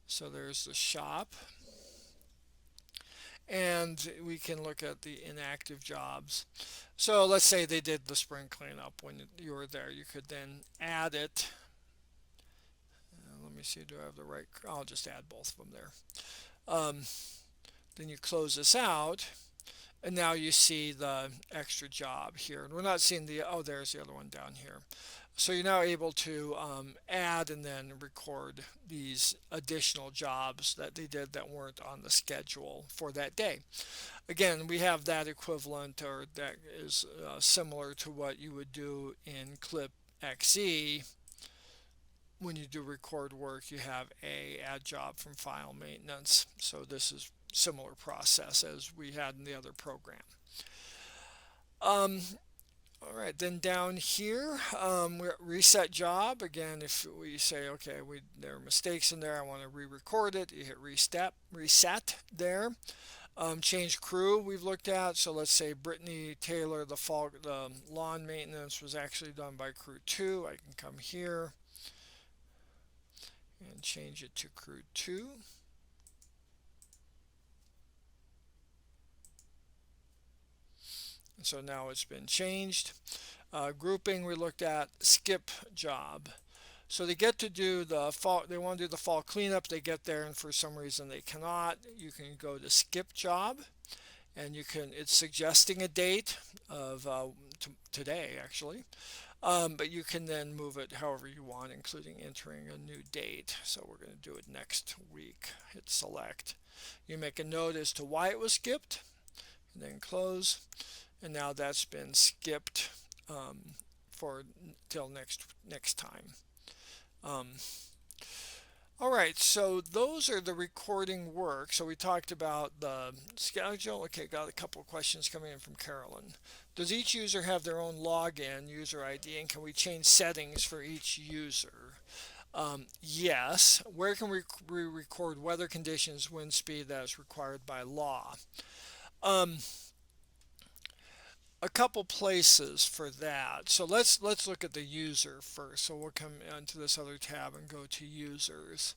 So there's the shop, and we can look at the inactive jobs. So let's say they did the spring cleanup when you were there. You could then add it. Let me see, do I have the right? I'll just add both of them there. Then you close this out, and now you see the extra job here. And we're not seeing the, oh, there's the other one down here. So you're now able to add and then record these additional jobs that they did that weren't on the schedule for that day. Again, we have that equivalent, or that is similar to what you would do in CLIPitc. When you do record work, you have a add job from file maintenance. So this is similar process as we had in the other program. All right, then down here, we're at reset job. Again, if we say, okay, there are mistakes in there, I want to re-record it, you hit reset there. Change crew we've looked at. So let's say Brittany Taylor, the lawn maintenance was actually done by crew 2. I can come here and change it to crew 2. So now it's been changed. Grouping, we looked at skip job. So they get to do the fall, they want to do the fall cleanup, they get there and for some reason they cannot. You can go to skip job, and it's suggesting a date of today actually. But you can then move it however you want, including entering a new date. So we're going to do it next week. Hit select. You make a note as to why it was skipped, and then close. And now that's been skipped for till next time. Um, all right, so those are the recording work. So we talked about the schedule. Okay, got a couple of questions coming in from Carolyn. Does each user have their own login, user ID, and can we change settings for each user? Yes. Where can we record weather conditions, wind speed that is required by law? Um, a couple places for that. So let's look at the user first. So we'll come into this other tab and go to users.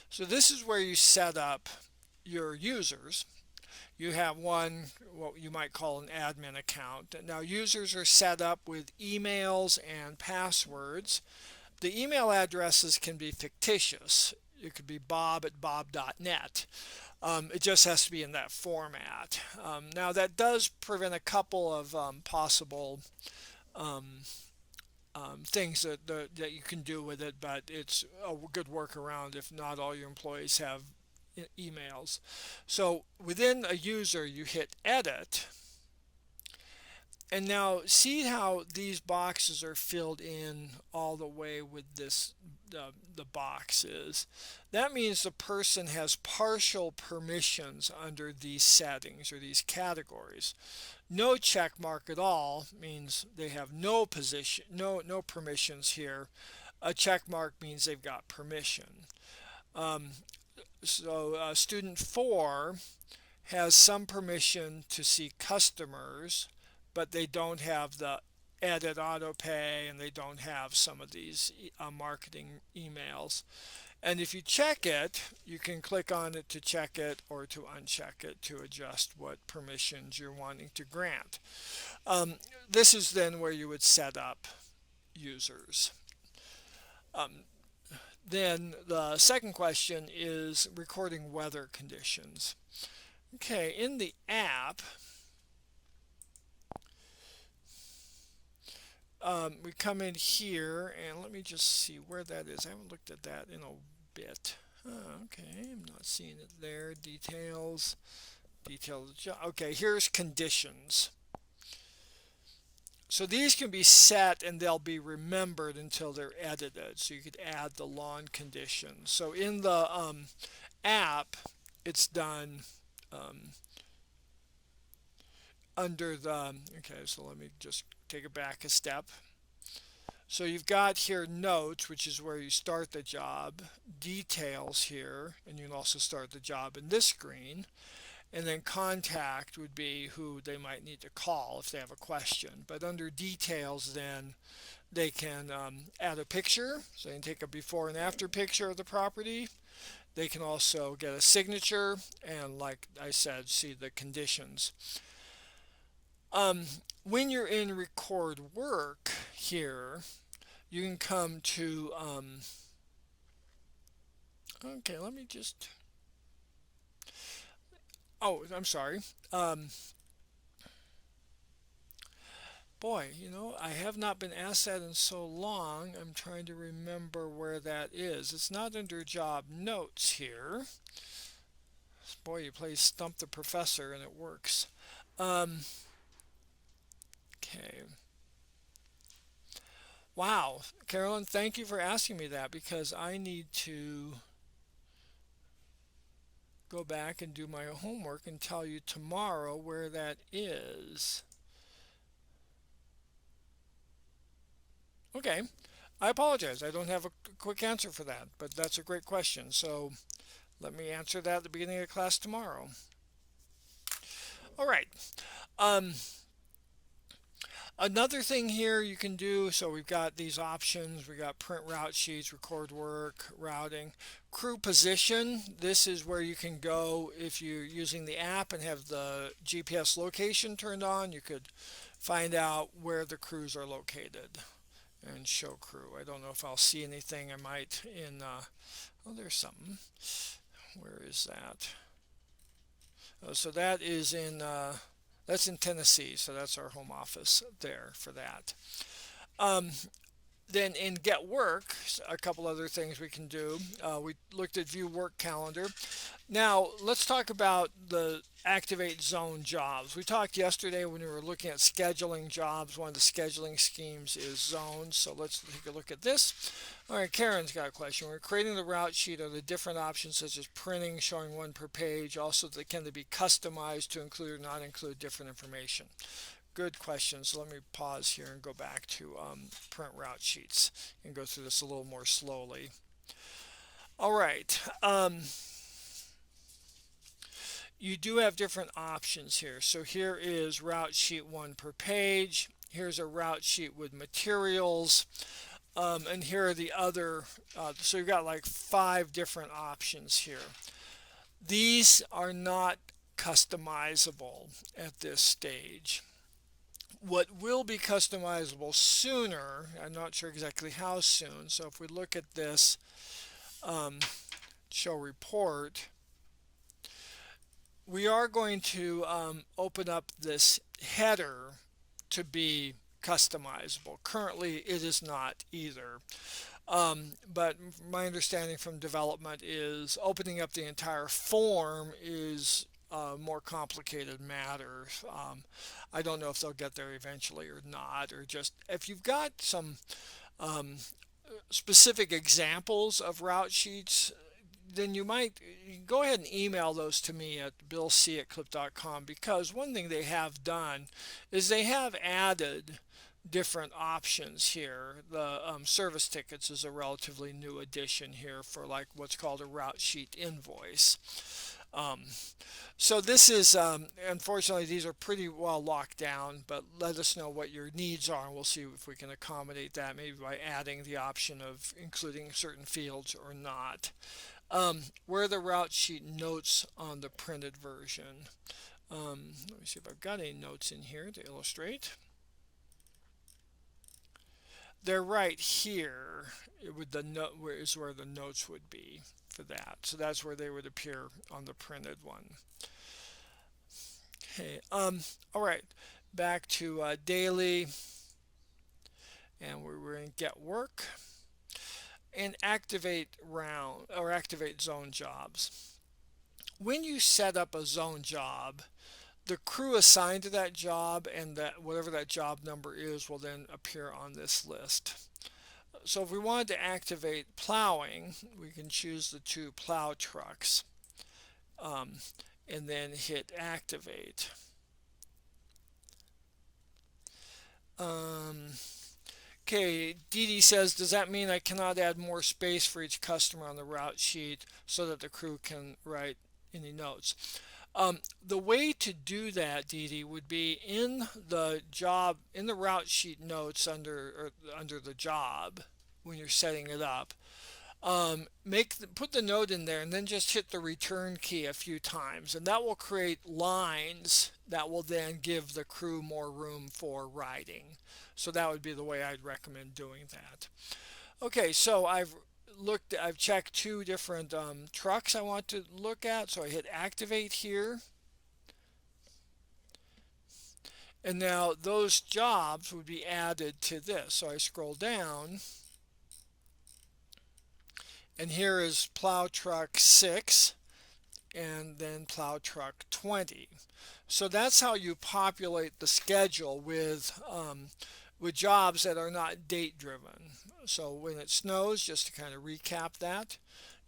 So this is where you set up your users. You have one, what you might call an admin account. Now users are set up with emails and passwords. The email addresses can be fictitious. It could be bob@bob.net. It just has to be in that format. Now that does prevent a couple of possible um, things that you can do with it, but it's a good workaround if not all your employees have emails. So within a user, you hit edit. And now see how these boxes are filled in all the way with this the boxes. That means the person has partial permissions under these settings or these categories. No check mark at all means they have no position, no permissions here. A check mark means they've got permission. Um, Student 4 has some permission to see customers, but they don't have the edit auto pay and they don't have some of these marketing emails. And if you check it, you can click on it to check it or to uncheck it to adjust what permissions you're wanting to grant. This is then where you would set up users. Then the second question is recording weather conditions. Okay, in the app, we come in here and let me just see where that is. I haven't looked at that in a bit. Okay, I'm not seeing it there. Details. Okay, here's conditions. So these can be set and they'll be remembered until they're edited. So you could add the lawn conditions. So in the app, it's done under the, okay, so let me just take it back a step. So you've got here notes, which is where you start the job, details here, and you can also start the job in this screen. And then contact would be who they might need to call if they have a question. But under details, then they can add a picture. So they can take a before and after picture of the property. They can also get a signature and, like I said, see the conditions. When you're in record work here, you can come to, okay, let me just, oh, I'm sorry. Boy, you know, I have not been asked that in so long. I'm trying to remember where that is. It's not under job notes here. Boy, you play Stump the Professor and it works. Okay. Wow, Carolyn, thank you for asking me that because I need to go back and do my homework and tell you tomorrow where that is. Okay, I apologize. I don't have a quick answer for that, but that's a great question. So let me answer that at the beginning of class tomorrow. All right. Another thing here you can do, so we've got these options. We got print route sheets, record work, routing, crew position. This is where you can go if you're using the app and have the GPS location turned on. You could find out where the crews are located and show crew. I don't know if I'll see anything. I might in, oh, there's something. Where is that? Oh, so that is in, that's in Tennessee, so that's our home office there for that. Then in Get Work, a couple other things we can do. We looked at View Work Calendar. Now let's talk about the Activate Zone jobs. We talked yesterday when we were looking at scheduling jobs. One of the scheduling schemes is zones. So let's take a look at this. All right, Karen's got a question. We're creating the route sheet. Are the different options such as printing, showing one per page? Also, can they be customized to include or not include different information? Good question. So let me pause here and go back to print route sheets and go through this a little more slowly. All right. You do have different options here. So here is route sheet one per page. Here's a route sheet with materials. And here are the other. So you've got like 5 different options here. These are not customizable at this stage. What will be customizable sooner, I'm not sure exactly how soon, so if we look at this show report, we are going to open up this header to be customizable. Currently it is not either. But my understanding from development is opening up the entire form is a more complicated matter. I don't know if they'll get there eventually or not, or just if you've got some specific examples of route sheets, then you might go ahead and email those to me at billc@clip.com, because one thing they have done is they have added different options here. The service tickets is a relatively new addition here for like what's called a route sheet invoice. So this is, unfortunately, these are pretty well locked down, but let us know what your needs are and we'll see if we can accommodate that, maybe by adding the option of including certain fields or not. Where are the route sheet notes on the printed version? Let me see if I've got any notes in here to illustrate. They're right here. With the note is where the notes would be for that. So that's where they would appear on the printed one. Okay. All right. Back to daily, and we were in Get Work and activate zone jobs. When you set up a zone job, the crew assigned to that job and that whatever that job number is will then appear on this list. So if we wanted to activate plowing, we can choose the 2 plow trucks and then hit activate. Okay, Dee Dee says, does that mean I cannot add more space for each customer on the route sheet so that the crew can write any notes? The way to do that, Dee Dee, would be in the route sheet notes under the job when you're setting it up. Put the note in there and then just hit the return key a few times, and that will create lines that will then give the crew more room for writing. So that would be the way I'd recommend doing that. Okay, so I've checked 2 different trucks I want to look at, so I hit activate here. And now those jobs would be added to this. So I scroll down, and here is plow truck 6 and then plow truck 20. So that's how you populate the schedule with jobs that are not date driven. So when it snows, just to kind of recap that,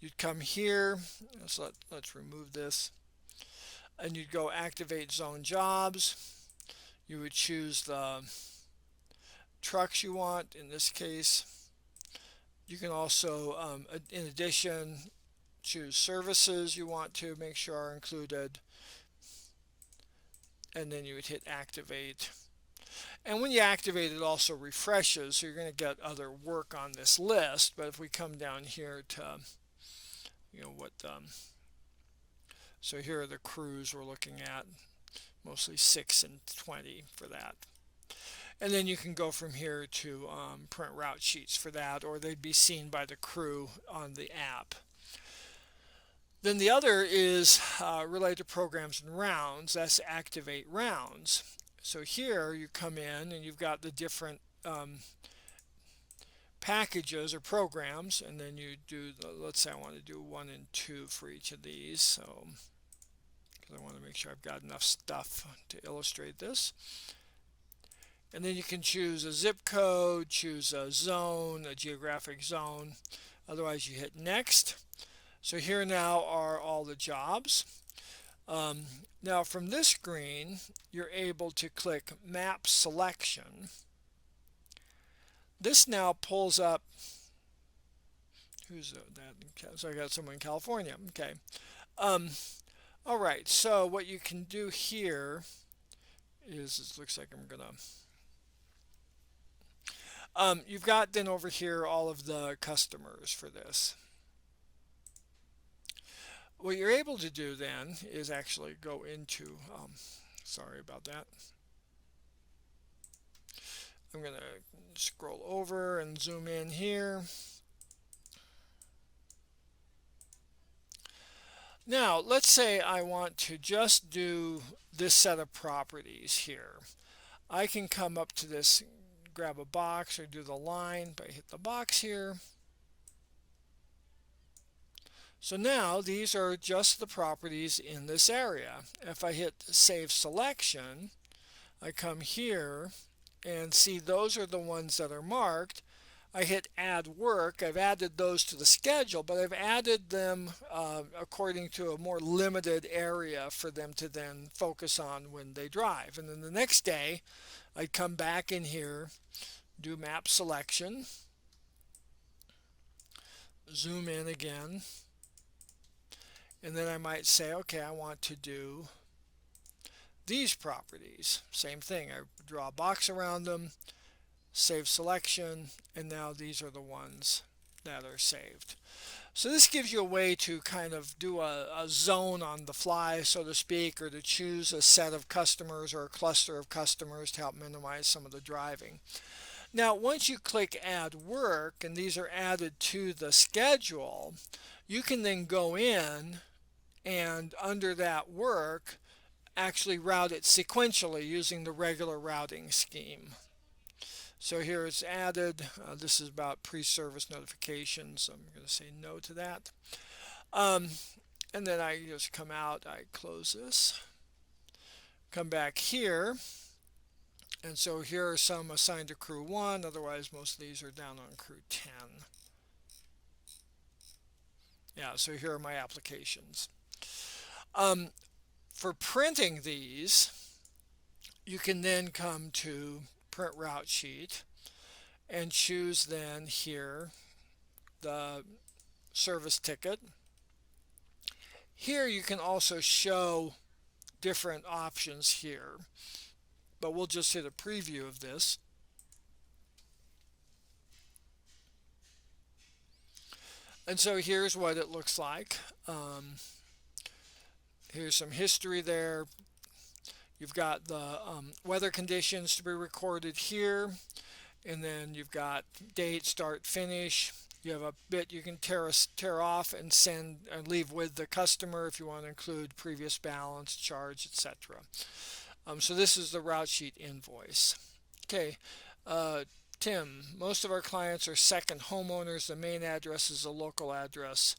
you'd come here, so let's remove this, and you'd go activate zone jobs. You would choose the trucks you want. In this case, you can also, in addition, choose services you want to make sure are included, and then you would hit activate. And when you activate, it also refreshes, so you're going to get other work on this list. But if we come down here to, so here are the crews we're looking at, mostly 6 and 20 for that. And then you can go from here to print route sheets for that, or they'd be seen by the crew on the app. Then the other is related to programs and rounds. That's activate rounds. So here you come in and you've got the different packages or programs, and then you do let's say I want to do 1 and 2 for each of these, so because I want to make sure I've got enough stuff to illustrate this. And then you can choose a zip code, choose a zone, a geographic zone. Otherwise you hit next. So here now are all the jobs. Now from this screen you're able to click map selection. This now pulls up, who's that? So I got someone in California. Okay. All right, so what you can do here is, it looks like I'm gonna you've got then over here all of the customers for this. What you're able to do then is actually go into, sorry about that. I'm going to scroll over and zoom in here. Now, let's say I want to just do this set of properties here. I can come up to this, grab a box or do the line, but I hit the box here. So now these are just the properties in this area. If I hit Save Selection, I come here and see those are the ones that are marked. I hit Add Work. I've added those to the schedule, but I've added them according to a more limited area for them to then focus on when they drive. And then the next day, I'd come back in here, do Map Selection, zoom in again, and then I might say, okay, I want to do these properties. Same thing, I draw a box around them, save selection, and now these are the ones that are saved. So this gives you a way to kind of do a zone on the fly, so to speak, or to choose a set of customers or a cluster of customers to help minimize some of the driving. Now, once you click Add Work, and these are added to the schedule, you can then go in and under that work actually route it sequentially using the regular routing scheme. So here it's added. This is about pre-service notifications. I'm going to say no to that. And then I just come out, I close this, come back here, and so here are some assigned to crew 1, otherwise most of these are down on crew 10. Yeah, so here are my applications. For printing these, you can then come to Print Route Sheet and choose then here the service ticket. Here you can also show different options here, but we'll just hit a preview of this. And so here's what it looks like. Here's some history there. You've got the weather conditions to be recorded here, and then you've got date, start, finish. You have a bit you can tear off and send and leave with the customer if you want to include previous balance, charge, etc. So this is the route sheet invoice. Okay, Tim, most of our clients are second homeowners. The main address is a local address.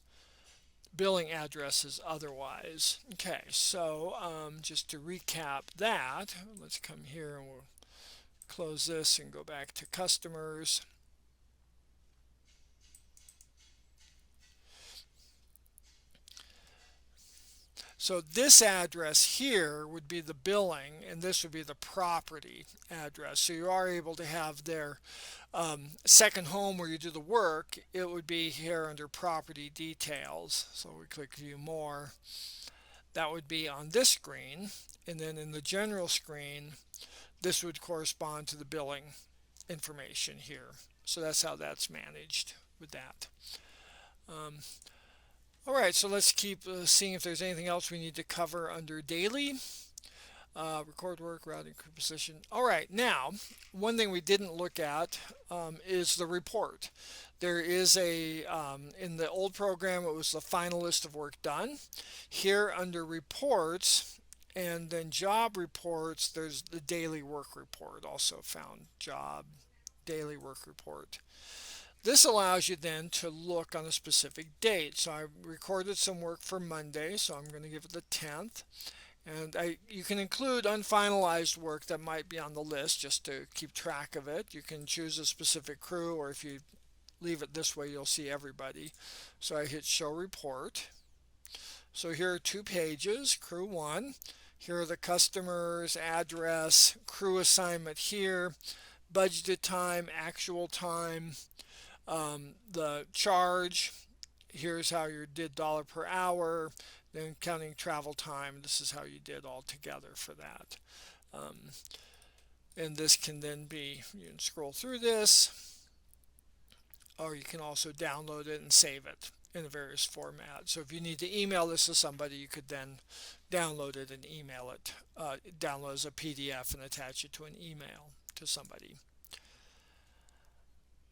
Billing addresses otherwise. Okay, so just to recap that, let's come here and we'll close this and go back to customers. So this address here would be the billing, and this would be the property address. So you are able to have their second home where you do the work. It would be here under property details. So we click view more. That would be on this screen, and then in the general screen, this would correspond to the billing information here. So that's how that's managed with that. All right, so let's keep seeing if there's anything else we need to cover under daily. Record work, routing, crew position. All right, now, one thing we didn't look at is the report. There is a, in the old program, it was the final list of work done. Here under reports and then job reports, there's the daily work report, also found job, daily work report. This allows you then to look on a specific date. So I recorded some work for Monday, so I'm going to give it the 10th. And you can include unfinalized work that might be on the list just to keep track of it. You can choose a specific crew, or if you leave it this way, you'll see everybody. So I hit Show Report. So here are 2 pages, Crew 1. Here are the customers, address, crew assignment here, budgeted time, actual time, the charge. Here's how you did dollar per hour. Then counting travel time. This is how you did all together for that. Um, and this can then be, you can scroll through this, or you can also download it and save it in a various formats. So if you need to email this to somebody, you could then download it and email it, download as a PDF and attach it to an email to somebody.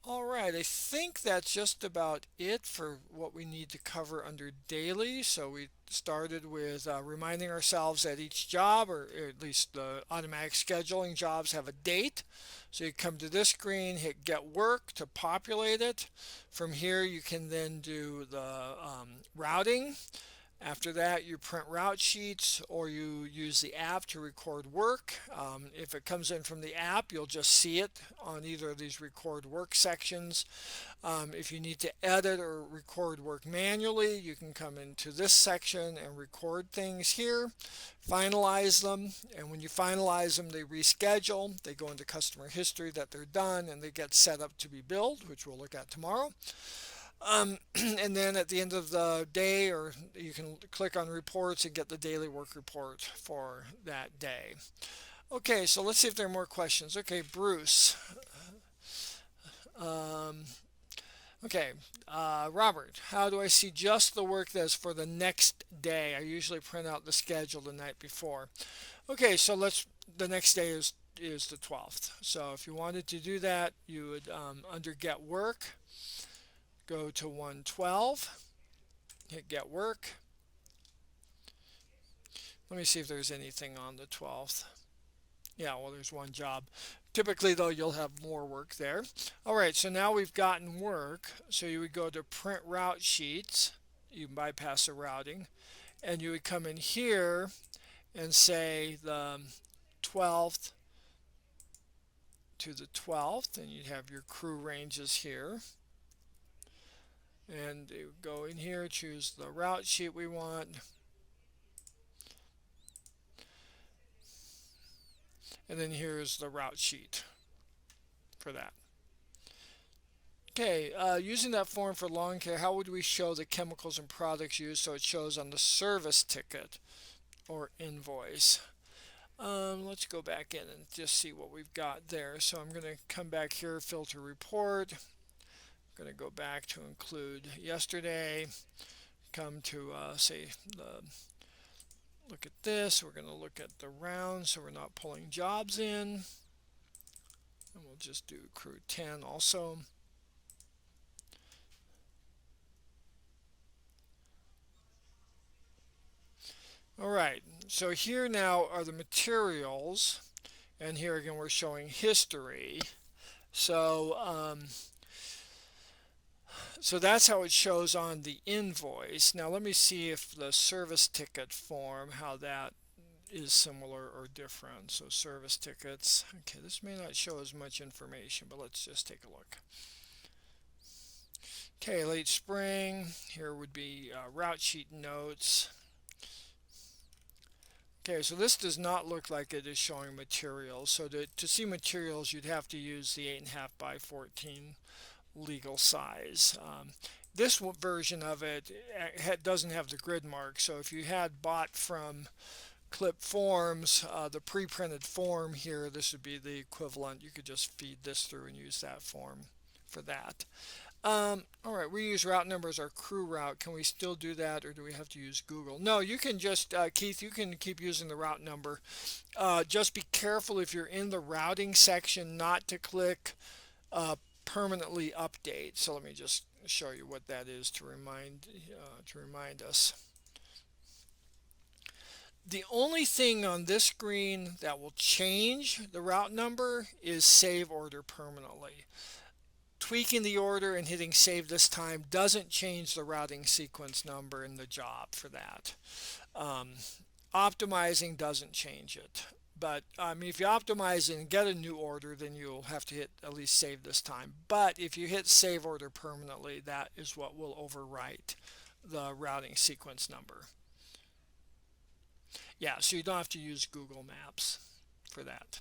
All right, I think that's just about it for what we need to cover under daily. So we started with reminding ourselves that each job, or at least the automatic scheduling jobs, have a date. So you come to this screen, hit Get Work to populate it. From here, you can then do the routing. After that, you print route sheets, or you use the app to record work. If it comes in from the app, you'll just see it on either of these record work sections. If you need to edit or record work manually, you can come into this section and record things here, finalize them, and when you finalize them, they reschedule. They go into customer history that they're done, and they get set up to be billed, which we'll look at tomorrow. And then at the end of the day, or you can click on reports and get the daily work report for that day. Okay, so let's see if there are more questions. Okay, Bruce. Okay, Robert, how do I see just the work that's for the next day? I usually print out the schedule the night before. Okay, so the next day is the 12th. So if you wanted to do that, you would, under Get Work, go to 112, hit Get Work. Let me see if there's anything on the 12th. Yeah, well, there's one job. Typically, though, you'll have more work there. All right, so now we've gotten work. So you would go to Print Route Sheets. You can bypass the routing. And you would come in here and say the 12th to the 12th. And you'd have your crew ranges here. And you go in here, choose the route sheet we want. And then here's the route sheet for that. Okay, using that form for lawn care, how would we show the chemicals and products used so it shows on the service ticket or invoice? Let's go back in and just see what we've got there. So I'm going to come back here, filter report. I'm going to go back to include yesterday. Come to say look at this. We're going to look at the round, so we're not pulling jobs in. And we'll just do crew 10 also. All right, so here now are the materials, and here again we're showing history. So so that's how it shows on the invoice. Now let me see if the service ticket form, how that is similar or different. So service tickets. Okay, this may not show as much information, but let's just take a look. Okay, late spring. Here would be route sheet notes. Okay, so this does not look like it is showing materials. So to see materials, you'd have to use the 8.5 by 14 legal size. This version of it doesn't have the grid mark, so if you had bought from Clip Forms, the pre-printed form here, this would be the equivalent. You could just feed this through and use that form for that. All right, we use route number as our crew route. Can we still do that, or do we have to use Google? No, you can just, Keith, you can keep using the route number. Just be careful if you're in the routing section not to click permanently update. So let me just show you what that is to remind us. The only thing on this screen that will change the route number is save order permanently. tweaking the order and hitting save this time doesn't change the routing sequence number in the job for that. Um, Optimizing doesn't change it. But if you optimize and get a new order, then you'll have to hit at least save this time. But if you hit save order permanently, that is what will overwrite the routing sequence number. Yeah, so you don't have to use Google Maps for that.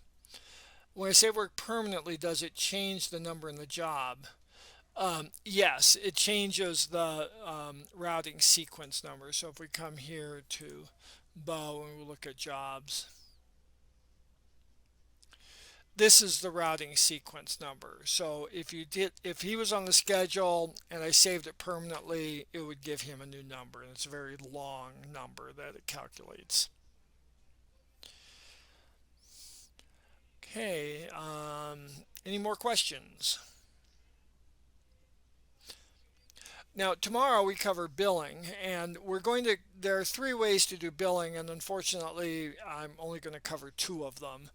When I say work permanently, does it change the number in the job? Yes, it changes the routing sequence number. So if we come here to Bow and we look at jobs, this is the routing sequence number. So if he was on the schedule and I saved it permanently, it would give him a new number, and it's a very long number that it calculates. Okay, any more questions? Now, tomorrow we cover billing, and there are three ways to do billing, and unfortunately, I'm only going to cover two of them.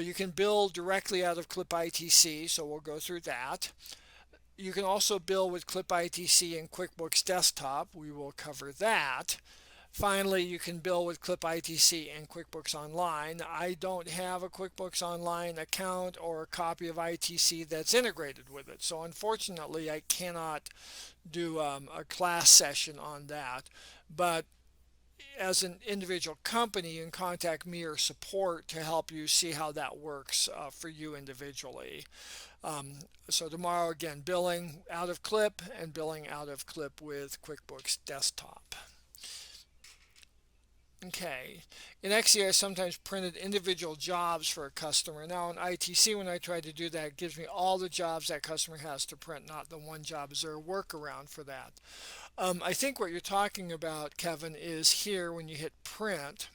You can bill directly out of CLIPitc, so we'll go through that. You can also bill with CLIPitc and QuickBooks Desktop. We will cover that. Finally, you can bill with CLIPitc and QuickBooks Online. I don't have a QuickBooks Online account or a copy of ITC that's integrated with it, so unfortunately, I cannot do a class session on that. But as an individual company, you can contact me or support to help you see how that works for you individually. So tomorrow, again, billing out of Clip and billing out of Clip with QuickBooks Desktop. Okay, in XE I sometimes printed individual jobs for a customer. Now in ITC, when I try to do that, it gives me all the jobs that customer has to print, not the one job. Is there a workaround for that? I think what you're talking about, Kevin, is here when you hit print,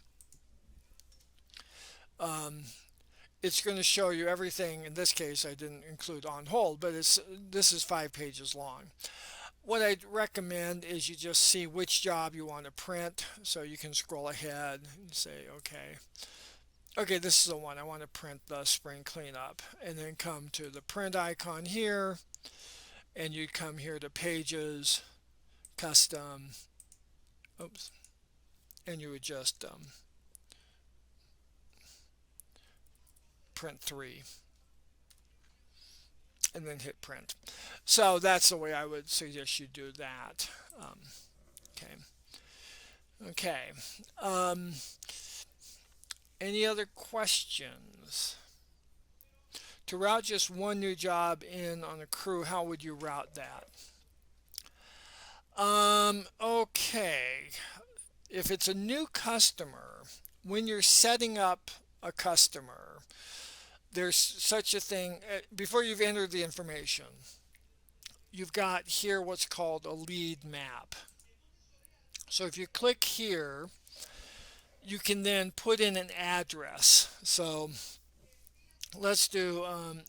it's going to show you everything. In this case, I didn't include on hold, but this is 5 pages long. What I'd recommend is you just see which job you want to print, so you can scroll ahead and say, okay, this is the one I want to print, the spring cleanup, and then come to the print icon here, and you come here to pages, custom, oops, and you would just print 3 and then hit print. So that's the way I would suggest you do that. Okay. Any other questions? To route just one new job in on a crew, how would you route that? Okay. If it's a new customer, when you're setting up a customer, there's such a thing, before you've entered the information, you've got here what's called a lead map. So if you click here, you can then put in an address. So let's do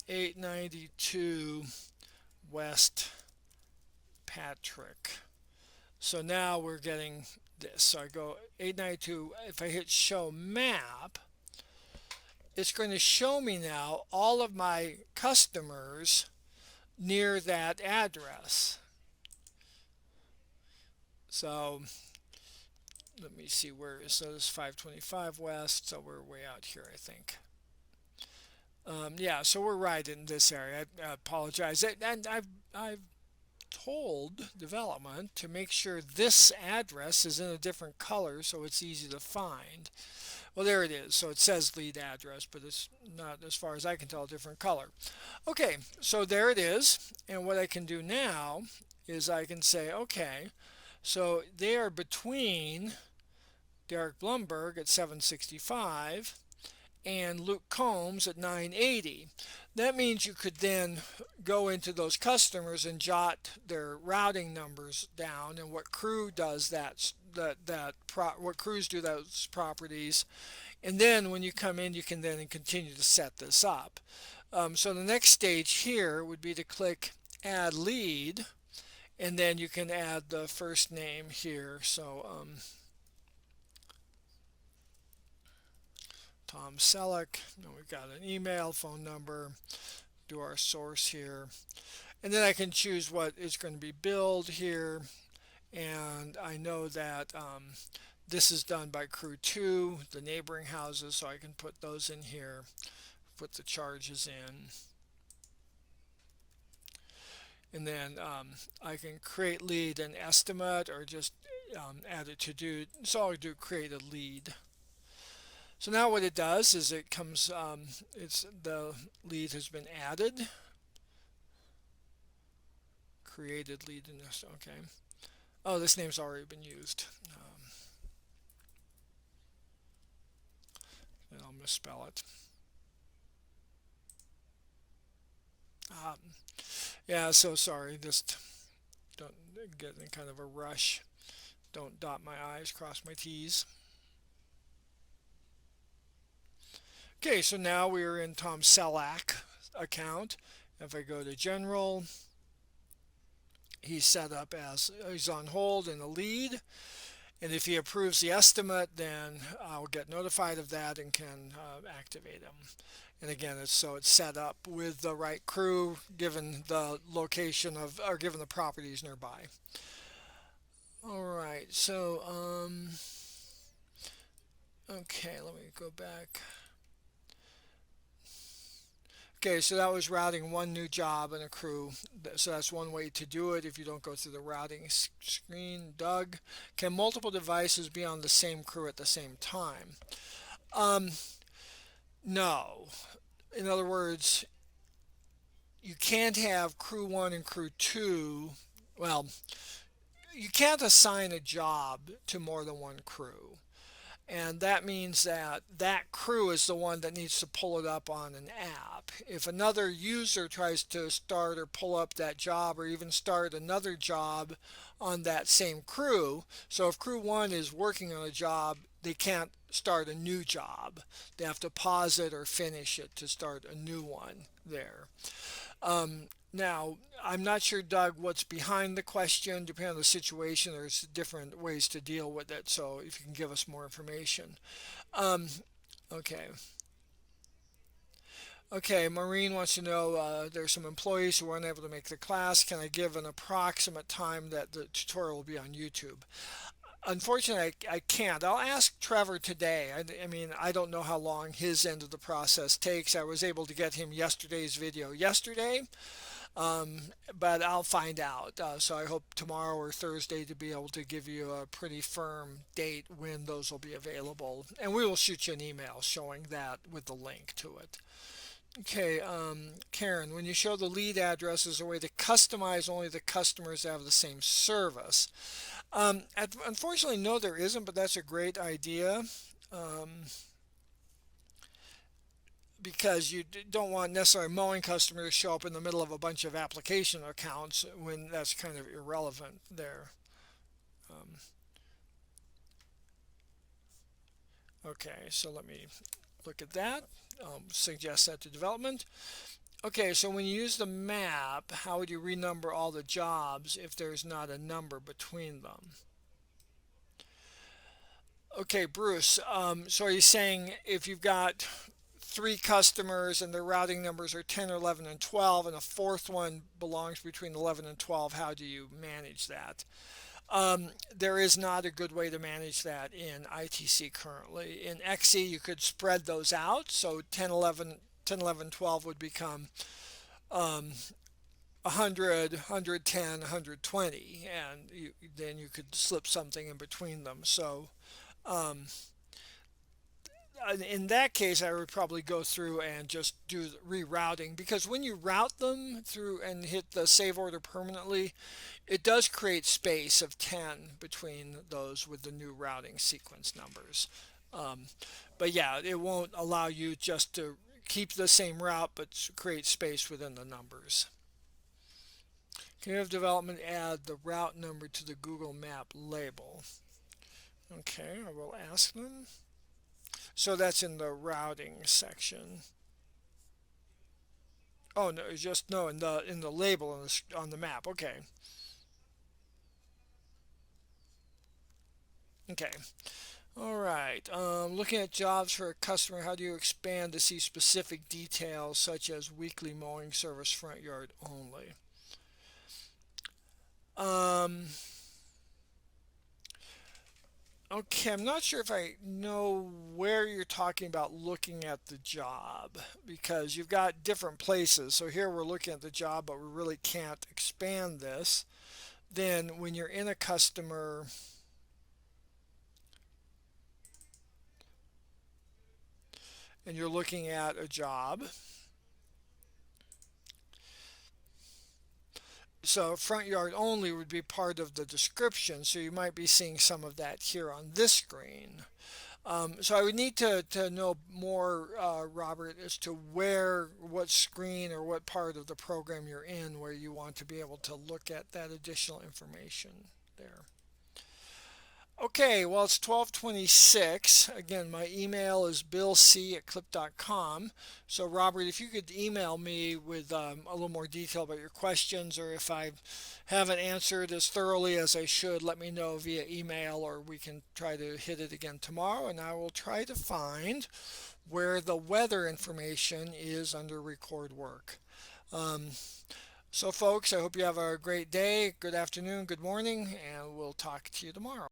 892 West Patrick. So now we're getting this. So I go 892, if I hit show map, it's going to show me now all of my customers near that address. So let me see where, so this is 525 West, so we're way out here, I think. Yeah, so we're right in this area. I apologize. And I've told development to make sure this address is in a different color so it's easy to find. Well, there it is. So it says lead address, but it's not, as far as I can tell, a different color. Okay, so there it is. And what I can do now is I can say, okay, so they are between Derek Blumberg at 765 and Luke Combs at 980. That means you could then go into those customers and jot their routing numbers down and what crew does what crews do those properties, and then when you come in, you can then continue to set this up. So the next stage here would be to click Add Lead, and then you can add the first name here. So Tom Selleck. We've got an email, phone number, do our source here. And then I can choose what is going to be billed here. And I know that this is done by crew 2, the neighboring houses, so I can put those in here, put the charges in. And then I can create lead and estimate, or just add it to do. So I'll do create a lead. So now what it does is it comes, it's the lead has been added, created lead in this. Okay. Oh, this name's already been used. And I'll misspell it. Um, yeah, so sorry. Just don't get in kind of a rush. Don't dot my I's, cross my T's. Okay, so now we're in Tom Selak account. If I go to General, he's set up as he's on hold in the lead. And if he approves the estimate, then I'll get notified of that and can activate him. And again, it's set up with the right crew, given the location of, or given the properties nearby. All right, so okay, let me go back. Okay, so that was routing one new job and a crew. So that's one way to do it if you don't go through the routing screen. Doug, can multiple devices be on the same crew at the same time? Um, no. In other words, you can't have crew 1 and crew 2. Well, you can't assign a job to more than one crew. And that means that that crew is the one that needs to pull it up on an app. If another user tries to start or pull up that job, or even start another job on that same crew, so if crew 1 is working on a job, they can't start a new job. They have to pause it or finish it to start a new one there. Now, I'm not sure, Doug, what's behind the question. Depending on the situation, there's different ways to deal with it. So if you can give us more information. Um, okay. Okay, Maureen wants to know, there's some employees who weren't able to make the class. Can I give an approximate time that the tutorial will be on YouTube? Unfortunately, I can't. I'll ask Trevor today. I mean, I don't know how long his end of the process takes. I was able to get him yesterday's video yesterday, um, but I'll find out. So I hope tomorrow or Thursday to be able to give you a pretty firm date when those will be available. And we will shoot you an email showing that with the link to it. Okay, Karen, when you show the lead address as a way to customize only the customers that have the same service. Unfortunately, no, there isn't, but that's a great idea. Um, because you don't want necessarily mowing customers to show up in the middle of a bunch of application accounts when that's kind of irrelevant there. Um, okay, so let me look at that. Suggest that to development. Okay, so when you use the map, how would you renumber all the jobs if there's not a number between them? Okay, Bruce, so are you saying if you've got three customers and their routing numbers are 10, 11, and 12, and a fourth one belongs between 11 and 12, how do you manage that? There is not a good way to manage that in ITC currently. In XE, you could spread those out, so 10, 11, 10, 11, 12 would become 100, 110, 120, and then you could slip something in between them. So um, in that case, I would probably go through and just do rerouting, because when you route them through and hit the save order permanently, it does create space of 10 between those with the new routing sequence numbers. Um, but yeah, it won't allow you just to keep the same route but create space within the numbers. Can you have development add the route number to the Google Map label? Okay, I will ask them. So that's in the routing section. Oh no, it's just no in the label on the map. Okay. Okay. All right. Looking at jobs for a customer, how do you expand to see specific details such as weekly mowing service front yard only? Um, okay, I'm not sure if I know where you're talking about looking at the job because you've got different places. So here we're looking at the job, but we really can't expand this. Then when you're in a customer and you're looking at a job, so front yard only would be part of the description. So you might be seeing some of that here on this screen. So I would need to know more, Robert, as to what screen or what part of the program you're in where you want to be able to look at that additional information there. Okay, well, it's 12:26. Again, my email is billc@clip.com. So, Robert, if you could email me with a little more detail about your questions, or if I haven't answered as thoroughly as I should, let me know via email, or we can try to hit it again tomorrow, and I will try to find where the weather information is under record work. Um, so, folks, I hope you have a great day, good afternoon, good morning, and we'll talk to you tomorrow.